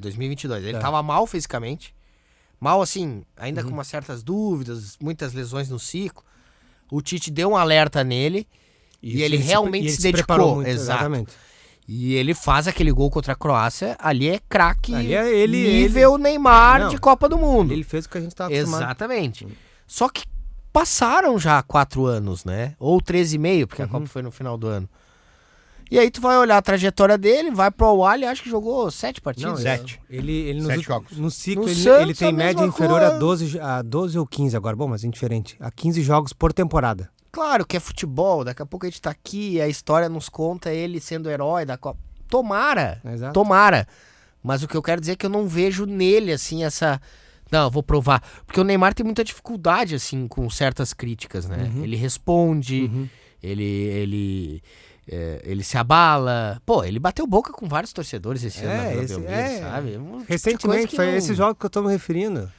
C: 2022. Ele
D: É.
C: tava mal fisicamente. Mal assim, ainda com umas certas dúvidas, muitas lesões no ciclo. O Tite deu um alerta nele e ele realmente se dedicou.
D: preparou muito,
C: Exato.
D: exatamente.
C: E ele faz aquele gol contra a Croácia. Ali é craque.
D: Ali é ele-
C: nível Neymar
D: Não,
C: de Copa do Mundo.
D: Ele fez o que a gente estava acostumado.
C: Exatamente. Só que passaram já 4 anos, né? Ou 13,5, porque a Copa foi no final do ano. E aí tu vai olhar a trajetória dele, vai pro Al-Ahly, acho que jogou 7 partidas.
D: Não,
A: 7.
D: Ele nos
A: 7
D: últimos-
A: jogos.
D: No ciclo,
C: No
D: ele
C: Santos,
D: tem
C: a
D: média
C: mesma
D: inferior
C: coisa.
D: a 12 ou 15 agora. Bom, mas indiferente. A 15 jogos por temporada.
C: Claro que é futebol, daqui a pouco a gente tá aqui e a história nos conta ele sendo herói da Copa. Tomara,
D: Exato.
C: tomara. Mas o que eu quero dizer é que eu não vejo nele, assim, essa... Não, eu vou provar. Porque o Neymar tem muita dificuldade, assim, com certas críticas, né? Ele responde, ele se abala. Pô, ele bateu boca com vários torcedores esse ano na Vila Belmiro, sabe? Um tipo de coisa
D: Recentemente,
C: que
D: foi
C: não-
D: esses jogos que eu tô me referindo.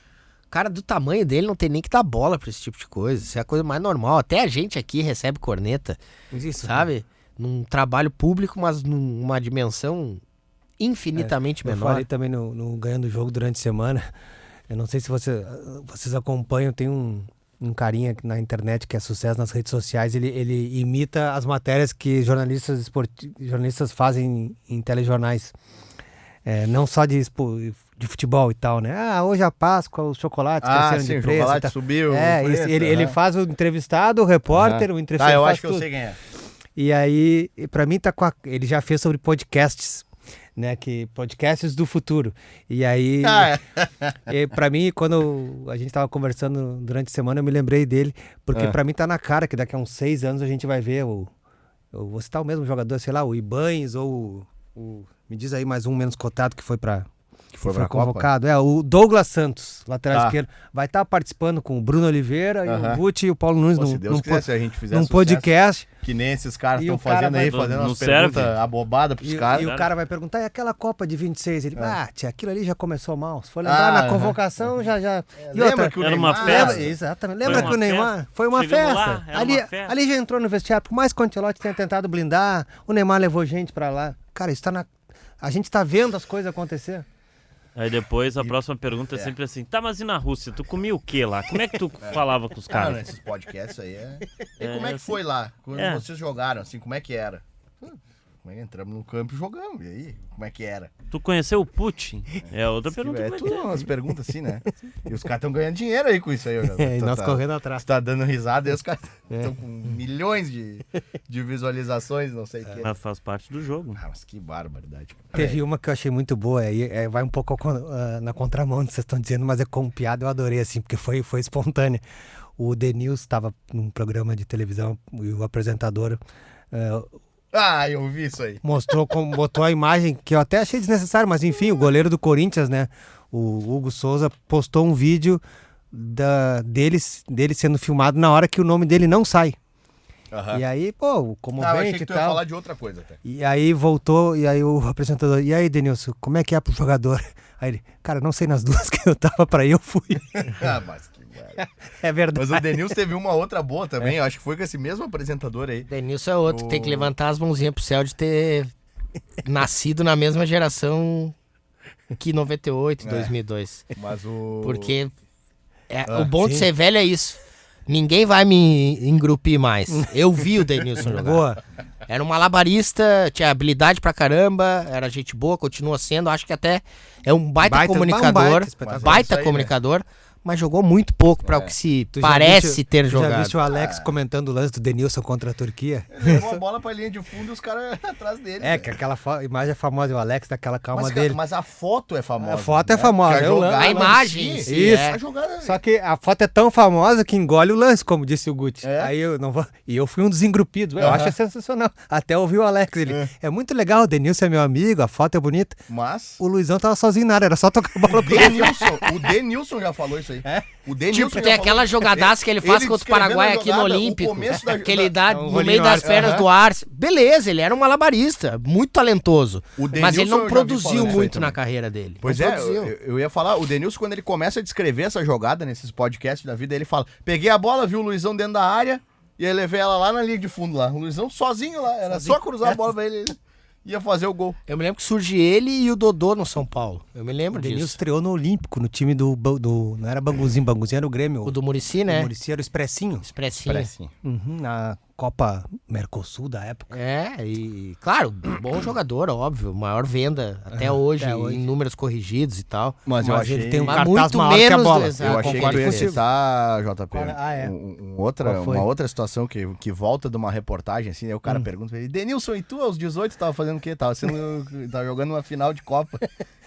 C: Cara do tamanho dele não tem nem que dar bola pra esse tipo de coisa. Isso é a coisa mais normal. Até a gente aqui recebe corneta,
D: Isso,
C: sabe? Num trabalho público, mas numa dimensão infinitamente
D: Eu
C: menor.
D: falei também no Ganhando o Jogo durante a semana. Eu não sei se vocês acompanham, tem um carinha na internet que é sucesso nas redes sociais. Ele imita as matérias que jornalistas fazem em telejornais. Não só de futebol e tal, né? Ah, hoje a Páscoa, os chocolates cresceram
A: sim,
D: de
A: o
D: preço.
A: chocolate
D: e tal.
A: subiu.
D: Isso, ele faz o entrevistado, o repórter, o entrevistado.
A: Tá, eu
D: faz
A: acho que eu
D: tudo.
A: sei quem é.
D: E aí, pra mim, ele já fez sobre podcasts, né? Que podcasts do futuro. E aí, pra mim, quando a gente tava conversando durante a semana, eu me lembrei dele, porque pra mim tá na cara que daqui a uns 6 anos a gente vai ver eu vou citar o mesmo jogador, sei lá, o Ibanes ou me diz aí mais um menos cotado que foi pra
A: Foi pra
D: convocado. O Douglas Santos, lateral
A: Tá.
D: esquerdo, vai estar participando com o Bruno Oliveira, e
A: Aham.
D: o Guti e o Paulo Nunes
A: Pô, se Deus quiser, se a gente fizer
D: num
A: sucesso,
D: podcast.
A: que nem esses caras
D: E
A: estão
D: o cara
A: fazendo aí,
D: vai-
A: fazendo
B: Não
A: umas
B: serve.
A: perguntas abobadas pros caras.
D: E o cara vai perguntar, e aquela Copa de 26? Ele, tia, aquilo ali já começou mal. Se for lembrar, na convocação já... E
A: Lembra
D: outra,
A: que o
B: Era uma
A: Neymar...
B: festa?
D: exatamente.
B: Foi
D: Lembra
B: uma
D: que o Neymar...
B: festa.
D: Foi uma
B: Chegamos
D: festa.
B: lá, era
D: ali,
B: uma festa.
D: ali já entrou no vestiário. Por mais que o Ancelotti tenha tentado blindar, o Neymar levou gente pra lá. Cara, isso tá na... A gente tá vendo as coisas acontecer.
B: Aí depois a próxima pergunta é sempre assim, tá, mas e na Rússia? Tu comia o que lá? Como é que tu falava com os
A: Cara,
B: caras?
A: nesses podcasts aí E como é que
B: assim,
A: foi lá? Quando vocês jogaram, assim, como é que era? Como é que entramos no campo e jogamos? E aí, como é que era?
B: Tu conheceu o Putin? É outra pergunta.
A: É
B: que vai
A: tudo
B: ter.
A: umas perguntas assim, né? E os caras estão ganhando dinheiro aí com isso aí.
D: E nós correndo atrás.
A: Tu tá dando risada e os caras estão com milhões de visualizações, não sei o quê.
B: Mas faz parte do jogo.
A: Ah, mas que barbaridade. Cara.
D: Teve uma que eu achei muito boa, aí vai um pouco na contramão do que vocês estão dizendo, mas é com piada, eu adorei, assim, porque foi espontânea. O Denilson estava num programa de televisão e o apresentador
A: Eu vi isso aí.
D: botou a imagem que eu até achei desnecessário, mas enfim, o goleiro do Corinthians, né, o Hugo Souza, postou um vídeo dele sendo filmado na hora que o nome dele não sai.
A: Aham.
D: E aí, pô,
A: eu achei
D: comovente
A: que
D: e
A: tu ia
D: tal.
A: falar de outra coisa até.
D: E aí voltou, e aí o apresentador, e aí, Denilson, como é que é pro jogador? Aí ele, cara, não sei nas duas que eu tava pra ir, eu fui.
A: Mas que merda.
D: É verdade.
A: Mas o Denilson teve uma outra boa também, eu acho que foi com esse mesmo apresentador aí.
C: Denilson é outro, tem que levantar as mãozinhas pro céu de ter nascido na mesma geração que 98, 2002.
A: Mas o...
C: Porque o bom de ser velho é isso. Ninguém vai me engrupir mais. Eu vi o Denilson jogar.
D: Boa.
C: Era um malabarista, tinha habilidade pra caramba, era gente boa, continua sendo. Acho que até é um baita comunicador.
D: espetacular.
A: Baita aí,
C: comunicador. Mas jogou muito pouco para o que se
D: Tu já
C: parece
D: viste-
C: ter
D: tu
C: jogado.
D: Já viste o Alex comentando o lance do Denilson contra a Turquia?
A: Ele levou a bola pra linha de fundo e os caras atrás dele.
D: É, que aquela imagem é famosa, o Alex daquela calma
A: mas,
D: dele.
A: mas a foto é famosa.
D: A foto é famosa,
A: Porque
D: é o
A: jogada
D: lance.
C: A imagem
A: em
C: em
A: si,
C: si,
D: Isso.
C: é.
A: A jogada...
D: Só que a foto é tão famosa que engole o lance, como disse o Guti.
A: É?
D: Aí eu não vou. E eu fui um dos engrupidos. Eu acho sensacional. Até ouvi o Alex. Ele. É muito legal, o Denilson é meu amigo, a foto é bonita.
A: Mas...
D: O Luizão tava sozinho na área, era só tocar a bola pro ele.
A: O Denilson já falou isso aí. O Denilson
C: Tipo,
A: já
C: tem
A: falou.
C: aquela jogadaça que ele faz contra o
A: descrevendo
C: Paraguai
A: a
C: aqui no
A: jogada, o
C: Olímpico.
A: começo da-
C: Que ele dá
D: um
C: no
D: rolinho
C: meio
D: no
C: das
D: ar.
C: pernas
A: Aham.
C: do ar. Beleza, ele era um malabarista, muito talentoso.
A: O
C: Mas ele
A: Denilson eu
C: não
A: já vi
C: produziu
A: falando isso aí
C: muito
A: também.
C: na carreira dele.
A: Pois
C: Não
A: é,
C: produziu.
A: eu ia falar, o Denilson, quando ele começa a descrever essa jogada nesses podcasts da vida, ele fala: peguei a bola, vi o Luizão dentro da área e aí levei ela lá na linha de fundo lá. O Luizão sozinho lá, era só cruzar a bola pra ele ia fazer o gol.
C: Eu me lembro que surge ele e o Dodô no São Paulo. Eu me
D: O
C: lembro
D: Denilson
C: disso.
D: estreou no Olímpico, no time do não era Banguzinho era o Grêmio.
C: O do Muricy,
D: O
C: né?
D: Muricy era o Expressinho.
C: Expressinho.
D: Na Copa Mercosul da época.
C: É, e claro, bom jogador, óbvio, maior venda até hoje,
D: até hoje.
C: em números corrigidos e tal.
A: Mas
D: ele tem um
C: Mas
D: cartaz
C: muito
D: maior que a
C: menos
D: bola.
C: do exato.
A: Eu achei que
C: concordo
A: tu ia
C: com você.
A: citar, JP,
D: É.
A: uma
D: Qual foi?
A: outra situação que volta de uma reportagem, assim, aí o cara pergunta pra ele: Denilson, e tu aos 18 tava fazendo o quê? Tava jogando uma final de Copa.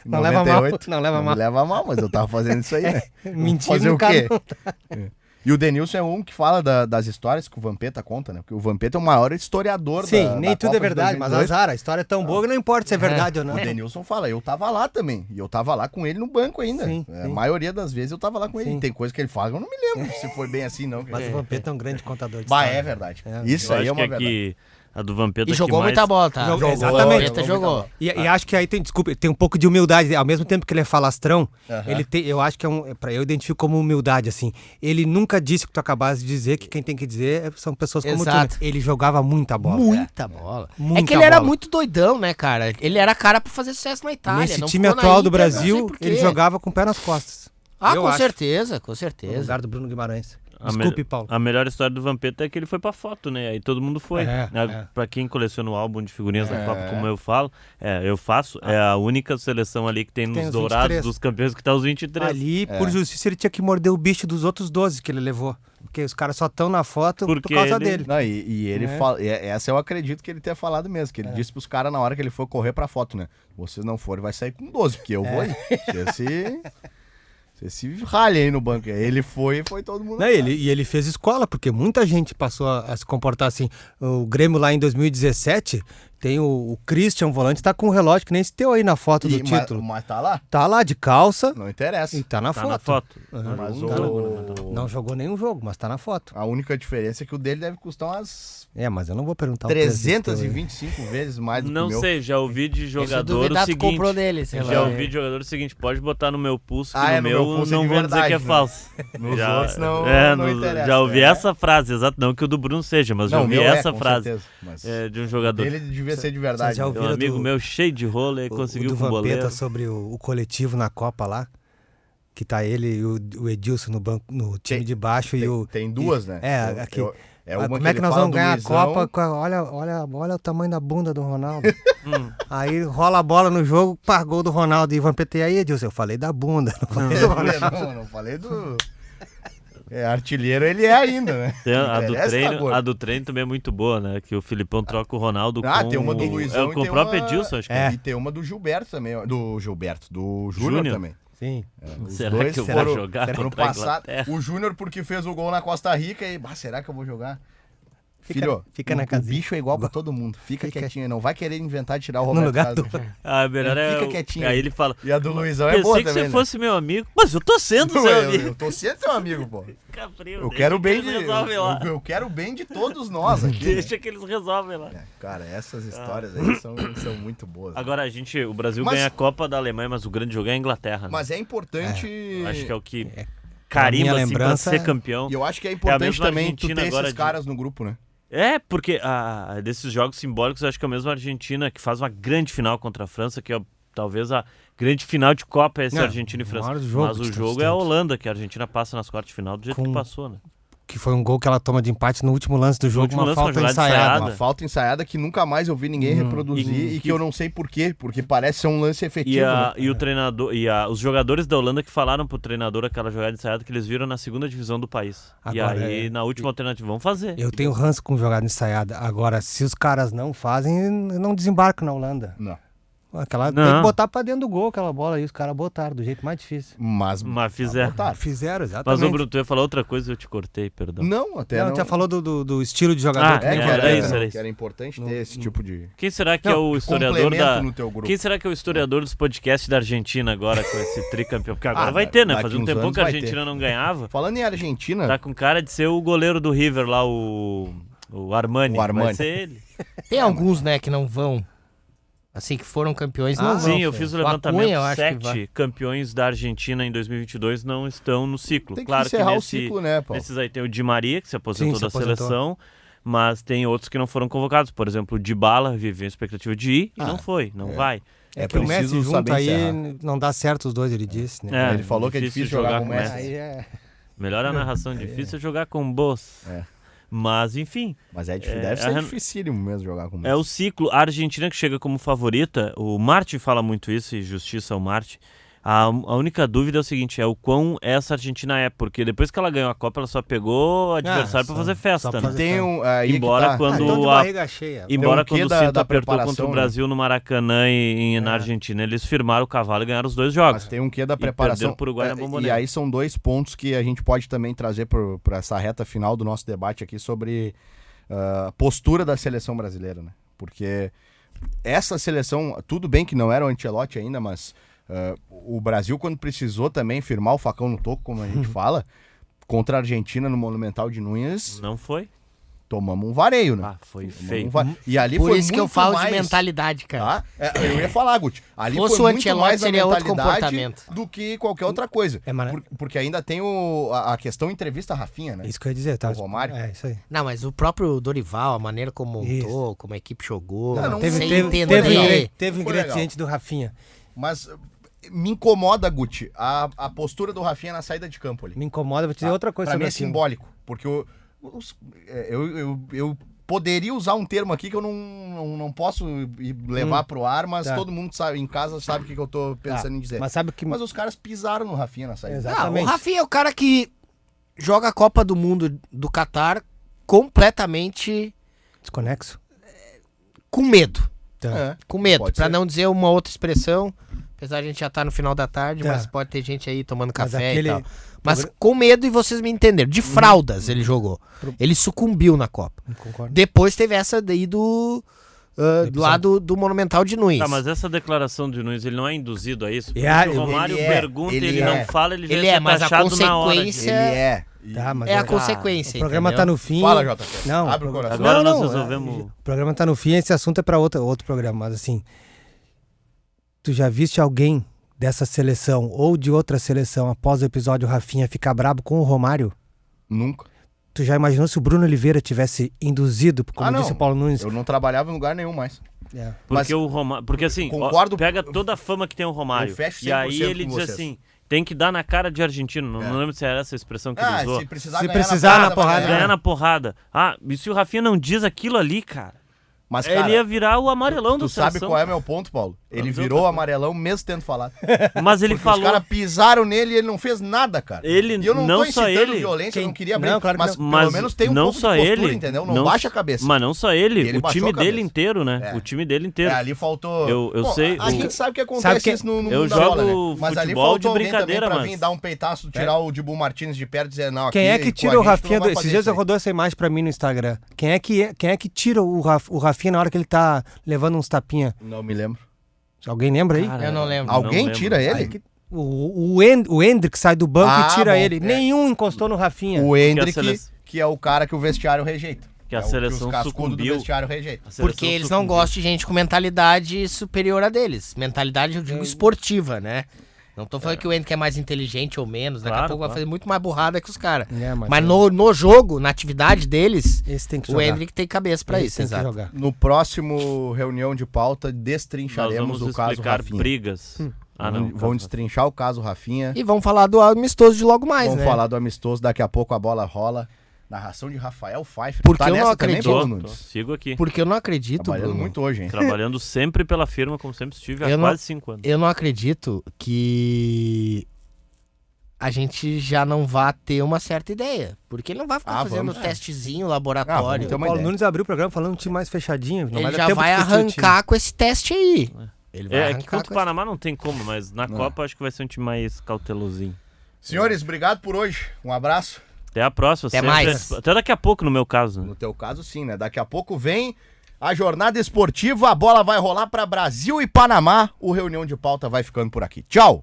A: em
D: Não leva mal,
A: 98.
D: não leva
A: me
D: mal.
A: leva mal, mas eu tava fazendo isso aí, né?
D: Mentira,
A: Fazer o
D: cara
A: quê?
D: não
A: E o Denilson é um que fala das histórias que o Vampeta conta, né? Porque o Vampeta é o maior historiador
D: Sim,
A: da
D: nem tudo
A: Copa
D: é verdade,
A: de
D: mas
A: 2018.
D: azar, a história é tão boa que não importa se é verdade ou não.
A: O Denilson fala, eu tava lá também. E eu tava lá com ele no banco ainda.
D: Sim,
A: A
D: sim.
A: maioria das vezes eu tava lá com ele.
D: Sim.
A: Tem coisa que ele fala que eu não me lembro se foi bem assim, não.
D: Mas o Vampeta é um grande contador de
A: Bah,
D: história.
A: é verdade.
D: É.
A: Isso
B: Eu
A: aí é
B: acho
A: uma
B: que
A: verdade.
B: aqui a do Vampeta
C: E jogou
B: que mais...
C: muita bola, tá?
D: Jogou,
C: O
D: exatamente.
C: Vampeta jogou.
D: E acho que aí tem, desculpa, tem um pouco de humildade. Ao mesmo tempo que ele é falastrão, ele tem, eu acho que eu identifico como humildade, assim. Ele nunca disse o que tu acabaste de dizer, que quem tem que dizer são pessoas como
C: Exato.
D: tu. Ele jogava muita bola.
C: Muita bola.
D: Muita
C: É que ele era
D: bola.
C: muito doidão, né, cara? Ele era cara pra fazer sucesso na Itália.
D: Nesse
C: não
D: time
C: ficou na
D: atual do
C: Inter, não sei
D: Brasil,
C: por quê.
D: ele jogava com o pé nas costas.
C: Ah,
D: eu
C: com
D: acho.
C: certeza, com
D: No
C: certeza.
D: lugar do Bruno Guimarães.
B: A
D: Desculpe,
B: me-
D: Paulo.
B: A melhor história do Vampeta é que ele foi pra foto, né? Aí todo mundo foi. Pra quem coleciona o álbum de figurinhas da Copa, como eu falo, eu faço, é a única seleção ali que tem nos
D: os
B: dourados
D: 23.
B: dos campeões que tá os 23.
D: Ali, por justiça, ele tinha que morder o bicho dos outros 12 que ele levou. Porque os caras só estão na foto por
B: Porque
D: causa
B: ele-
D: dele.
A: Não, e ele fala, essa eu acredito que ele tenha falado mesmo, que ele disse pros caras na hora que ele foi correr pra foto, né? Vocês não forem, vai sair com 12, porque eu vou aí. Você se ralha aí no banco. Aí ele foi e foi todo mundo.
D: Não, ele fez escola, porque muita gente passou a se comportar assim. O Grêmio lá em 2017, tem o Christian, volante, tá com um relógio que nem esse teu aí na foto do título.
A: Mas tá lá?
D: Tá lá de calça
A: Não interessa.
D: e tá na
B: Tá
D: foto.
B: na foto.
A: Mas
D: Não jogou nenhum jogo, mas tá na foto.
A: a única diferença é que o dele deve custar umas
D: É, mas eu não vou perguntar o preço desse teu aí.
A: 325 vezes mais do que
B: Não
A: o meu.
B: sei, já ouvi de
C: Se
B: jogador o
C: duvidar, tu
B: seguinte.
C: comprou dele, sei
B: Já
C: lá.
B: ouvi de jogador o seguinte, pode botar no meu pulso, que
A: Ah,
B: no
A: no meu
B: meu
A: pulso é
B: não
A: de
B: vou dizer
A: verdade,
B: que é
A: né?
B: falso.
A: Nos outros não interessa,
B: já ouvi
A: né?
B: essa frase, exato, não que o do Bruno seja, mas já
A: Não, o
B: ouvi
A: meu
B: essa
A: com
B: frase
A: certeza, mas
B: de um jogador.
A: ele devia ser de verdade.
D: já
A: né?
D: ouviram
B: Um amigo
D: do-
B: meu cheio de rolo e
D: O
B: conseguiu
D: do
B: com o
D: Vampeta
B: boleiro.
D: sobre o coletivo na Copa lá, que tá ele e o Edilson no banco, no time de baixo e o...
A: Tem duas, né?
D: É, aqui.
A: É uma
D: Como é que
A: ele
D: nós
A: fala
D: vamos
A: do
D: ganhar
A: Luizão.
D: a Copa? Olha o tamanho da bunda do Ronaldo. Aí rola a bola no jogo, pá, gol do Ronaldo. Ivan PT aí, Edilson, eu falei da bunda. Não falei do Ronaldo.
A: Não falei do... artilheiro ele é ainda, né?
B: A do treino também é muito boa, né? Que o Filipão troca o Ronaldo com...
A: tem uma do Luizão
B: com o próprio Edilson, acho que
A: E tem uma do Gilberto também, do Júnior também.
D: Sim.
B: Será que eu vou jogar
A: foram
B: contra a
A: passar
B: Inglaterra?
A: o Júnior porque fez o gol na Costa Rica e, será que eu vou jogar? Filho,
D: fica na
A: o
D: casinha.
A: bicho é igual pra todo mundo. Fica quietinho, não vai querer inventar de tirar o
D: No
A: Roberto
D: lugar
A: Carlos.
B: Melhor
A: Fica quietinho.
B: Aí ele fala...
A: E a do Luizão é
B: Pensei
A: boa
B: que
A: também,
B: você
A: né?
B: fosse meu amigo, mas eu tô sendo seu amigo.
A: Eu tô sendo teu amigo, pô.
B: Fica frio,
A: Eu
B: deixa
A: quero o
B: que
A: bem
B: eles
A: de...
B: resolvem lá.
A: Eu quero o bem de todos nós aqui.
B: Deixa que eles resolvem lá.
A: Cara, essas histórias aí são muito boas.
B: Agora, o Brasil ganha a Copa da Alemanha, mas o grande jogo é a Inglaterra. Né?
A: Mas é importante...
B: Acho que é o que carimba
D: minha
B: assim, pra
D: lembrança
B: ser campeão.
A: E eu acho que é importante
B: mesma
A: também tu
B: Argentina
A: ter
B: agora
A: esses caras no grupo, né?
B: Porque desses jogos simbólicos, eu acho que é a mesma Argentina que faz uma grande final contra a França, que é talvez a grande final de Copa é essa Argentina e França. Mas o jogo é a Holanda, que a Argentina passa nas quartas de final do jeito que passou, né?
D: Que foi um gol que ela toma de empate no último lance do jogo, uma falta ensaiada.
A: Uma falta ensaiada que nunca mais eu vi ninguém reproduzir e que eu não sei por quê, porque parece ser um lance efetivo.
B: E o treinador, os jogadores da Holanda que falaram pro treinador aquela jogada ensaiada que eles viram na segunda divisão do país.
D: Agora,
B: e aí, na última alternativa, vamos fazer.
D: Eu tenho ranço com jogada ensaiada. Agora, se os caras não fazem, eu não desembarco na Holanda.
A: Não.
D: Tem que botar pra dentro do gol aquela bola aí, os caras botaram do jeito mais difícil.
A: Mas
B: fizeram.
D: Fizeram, exatamente.
B: Mas, Bruno, tu ia falar outra coisa e eu te cortei, perdão.
A: Não, até
D: não.
A: não.
D: Já falou do estilo de jogador.
B: Era isso.
A: Que era importante ter esse tipo de...
B: Quem será que é o historiador
A: no teu grupo.
B: Quem será que é o historiador dos podcasts da Argentina agora com esse tricampeão? Porque agora vai ter, né? Fazia um tempão que a Argentina não ganhava.
A: Falando em Argentina...
B: Tá com cara de ser o goleiro do River lá, o Armani. Vai ser ele.
C: Tem alguns, né, que não vão. Assim, que foram campeões, não vão.
B: Sim, eu fiz o levantamento.
C: Acunha, eu acho que
B: 7 campeões da Argentina em 2022 não estão no ciclo.
A: Tem que
B: claro
A: encerrar
B: que
A: o ciclo, né, Paulo?
B: nesses aí tem o Di Maria, que se aposentou da
D: aposentou.
B: seleção, mas tem outros que não foram convocados. Por exemplo, o Dybala viveu a expectativa de ir e não foi, não vai.
D: É que o Messi
A: preciso
D: junto
A: saber
D: aí
A: encerrar.
D: não dá certo os dois, ele disse, né?
A: Ele falou que é difícil jogar com o Messi.
D: Aí é...
B: Melhor a narração, difícil é jogar com boss. Mas, enfim.
A: Mas deve ser dificílimo mesmo jogar com o Messi.
B: É o ciclo. A Argentina que chega como favorita, o Martin fala muito isso, e justiça ao Martin. A única dúvida é o seguinte, é o quão essa Argentina é, porque depois que ela ganhou a Copa, ela só pegou o adversário pra fazer festa, né?
A: Tem
B: Embora quando
D: então de barriga cheia.
B: Embora
A: Tem um quê
B: quando o Cinto
A: da
B: apertou
A: preparação,
B: contra o
A: né?
B: Brasil no Maracanã e na Argentina, eles firmaram o cavalo e ganharam os dois jogos.
A: Mas tem um quê da
B: E
A: preparação.
B: perderam pro Uruguai na Bombonera.
A: E aí são dois pontos que a gente pode também trazer para essa reta final do nosso debate aqui sobre a postura da seleção brasileira, né? Porque essa seleção, tudo bem que não era o Ancelotti ainda, mas o Brasil, quando precisou também firmar o facão no toco, como a gente fala, contra a Argentina no Monumental de Nunes,
B: Não foi?
A: tomamos um vareio, né?
B: Foi
A: Tomamos
B: feio.
A: E ali
C: Por
A: foi
C: isso que eu
A: muito
C: falo
A: mais,
C: de mentalidade, cara.
A: tá? Eu ia falar, Guti. Ali
C: Fosse
A: foi
C: o
A: muito
C: Ancelotti,
A: mais a
C: seria outro
A: mentalidade
C: comportamento.
A: do que qualquer outra coisa. Porque ainda tem a questão entrevista Rafinha, né?
D: Isso que eu ia dizer, tá?
A: O Romário.
D: É, isso aí.
C: Não, mas o próprio Dorival, a maneira como montou, como a equipe jogou,
A: Não,
C: sem
A: teve
C: entender.
D: Teve
A: Foi
D: ingrediente do Rafinha.
A: Mas me incomoda, Guti, a postura do Rafinha na saída de campo ali.
D: Me incomoda, vou te dizer outra coisa
A: Pra mim
D: sobre
A: é
D: aquilo.
A: simbólico. Porque eu poderia usar um termo aqui que eu não posso levar pro ar, mas
D: Tá.
A: todo mundo sabe, em casa sabe o que eu tô pensando em dizer.
D: Mas sabe o que...
A: Mas os caras pisaram no Rafinha na saída.
D: Exato.
C: Ah, o
D: Exatamente.
C: Rafinha é o cara que joga a Copa do Mundo do Catar completamente
D: Desconexo.
C: com medo.
D: Tá.
A: É,
C: Com medo,
A: pode
C: pra
A: ser.
C: não dizer uma outra expressão. Apesar de a gente já estar no final da tarde,
D: Tá.
C: mas pode ter gente aí tomando
D: Mas
C: café
D: aquele-
C: e tal. Mas com medo, e vocês me entenderam. De fraldas ele jogou. Ele sucumbiu na Copa.
D: Concordo.
C: Depois teve essa daí do lado do Monumental de Nunes.
B: Tá, mas essa declaração de Nunes, ele não é induzido a isso? Porque
D: É,
B: o Romário
A: ele é,
B: pergunta e
A: ele
B: ele
A: é.
B: não fala, ele já
C: Ele
B: é
C: mas a
B: taxado na hora.
C: consequência
A: Ele é.
D: Tá, mas
C: é a
D: é-
C: consequência.
D: O programa
C: entendeu?
D: tá no fim.
A: Fala, JP.
D: Não,
A: Abre o coração.
B: Agora
D: Não,
B: nós
D: não,
B: resolvemos...
D: O programa tá no fim, esse assunto é pra outro programa. Mas assim, tu já viste alguém dessa seleção ou de outra seleção após o episódio Rafinha ficar brabo com o Romário?
A: Nunca.
D: Tu já imaginou se o Bruno Oliveira tivesse induzido, como
A: não.
D: disse o Paulo Nunes?
A: Eu não trabalhava em lugar nenhum mais.
D: É.
B: Porque
A: Mas
B: o Romário, porque assim,
A: concordo-
B: pega toda a fama que tem o Romário.
A: Eu fecho
B: E aí
A: 100%
B: ele
A: com
B: diz
A: vocês.
B: assim, Tem que dar na cara de argentino. Não lembro se era essa expressão que ele usou.
A: Se precisar,
D: Se
A: ganhar
D: precisar na
A: vai
D: porrada,
A: ganhar.
B: Ganhar na porrada. Ah, e se o Rafinha não diz aquilo ali, cara?
A: Mas, cara,
B: Ele ia virar o amarelão do
A: tu sabe
B: seleção.
A: qual é meu ponto, Paulo? Ele
B: Vamos ver
A: virou
B: outra
A: amarelão mesmo tendo falado.
B: Mas ele
A: Porque
B: falou...
A: os caras pisaram nele e ele não fez nada, cara.
B: Ele-
A: E eu não
B: não
A: tô
B: só
A: incitando
B: ele.
A: violência, eu
D: Quem-
A: não queria abrir,
D: Não, claro que
A: mas
D: não.
A: pelo menos tem um
B: não
A: pouco
B: só
A: de postura,
B: ele,
A: entendeu? Não baixa a cabeça.
B: Mas não só ele,
A: Ele
B: o
A: baixou
B: time
A: a cabeça.
B: dele inteiro, né?
A: É.
B: O time dele inteiro.
A: Ali faltou...
B: Eu
A: Bom,
B: sei,
A: A
B: o-
A: gente sabe que acontece
D: Sabe que
A: isso no mundo
B: eu
A: da
B: jogo
A: bola, né? Mas ali
B: futebol
A: faltou
B: de
A: alguém também
B: brincadeira,
A: pra
B: mas-
A: vir dar um peitaço, tirar o Dibu Martins de perto e dizer, não,
D: Quem é
A: aqui
D: que
A: com
D: tira
A: a
D: o
A: gente tu
D: Rafinha?
A: não vai
D: Esses
A: fazer
D: dias
A: isso aí.
D: rodou essa imagem pra mim no Instagram. Quem é que tira o Rafinha na hora que ele tá levando uns tapinha?
A: Não me lembro.
D: Alguém lembra aí?
B: Cara,
C: Eu não lembro.
A: Alguém
B: lembro.
A: tira ele?
D: Aí que- o Hendrick sai do banco
A: Ah,
D: e tira
A: bom,
D: ele.
A: é.
D: Nenhum encostou no Rafinha.
A: O Hendrick,
B: seleção-
A: que é o cara que o vestiário rejeita.
B: Que a
A: É o
B: seleção
A: os cascudos do
B: sucumbiu.
A: vestiário rejeitam.
B: A seleção
C: Porque eles não
B: sucumbiu.
C: gostam de gente com mentalidade superior a deles. Mentalidade, eu digo, esportiva, né? Não tô falando que o Hendrick é mais inteligente ou menos. Daqui a
B: Claro,
C: pouco vai
B: claro.
C: fazer muito mais burrada que os caras.
D: É,
C: Mas no jogo, na atividade deles,
D: Esse tem que
C: o
D: jogar.
C: Hendrick tem cabeça pra
D: Esse
C: isso,
D: tem que
C: exato.
D: jogar.
A: No próximo reunião de pauta,
B: Nós
A: destrincharemos
B: vamos
A: o caso
B: explicar
A: Rafinha.
B: brigas. Ah, não.
A: Vão destrinchar o caso Rafinha.
C: E vamos falar do amistoso de logo mais,
A: Vamos
C: né?
A: falar do amistoso, daqui a pouco a bola rola. Narração de Rafael Pfeiffer.
C: Porque
A: tá
C: eu não
A: nessa também,
C: acredito.
A: Paulo
B: Tô,
A: Nunes?
B: sigo aqui.
C: Porque eu não acredito,
A: Trabalhando
C: Bruno.
A: muito hoje, hein?
B: Trabalhando sempre pela firma, como sempre estive há
C: Eu não-
B: quase 5 anos.
C: Eu não acredito que a gente já não vá ter uma certa ideia. Porque ele não vai ficar fazendo
A: vamos.
C: testezinho,
A: Ah,
C: laboratório.
A: vamos ter
D: O
A: uma
D: Paulo
A: ideia.
D: Nunes abriu o programa falando um time mais fechadinho. Não
C: Ele
D: vai dar
C: já
D: tempo de
C: vai
D: discutir o time.
C: arrancar com esse teste aí. Ele vai
B: É que
C: arrancar
B: contra o
C: com esse...
B: Panamá não tem como, mas na Copa acho que vai ser um time mais cautelosinho.
A: Senhores, obrigado por hoje. Um abraço.
B: Até a próxima.
C: Até
B: sempre-
C: mais.
B: Até daqui a pouco, no meu caso. né?
A: No teu caso, sim, né? Daqui a pouco vem a jornada esportiva, a bola vai rolar para Brasil e Panamá. O Reunião de Pauta vai ficando por aqui. Tchau!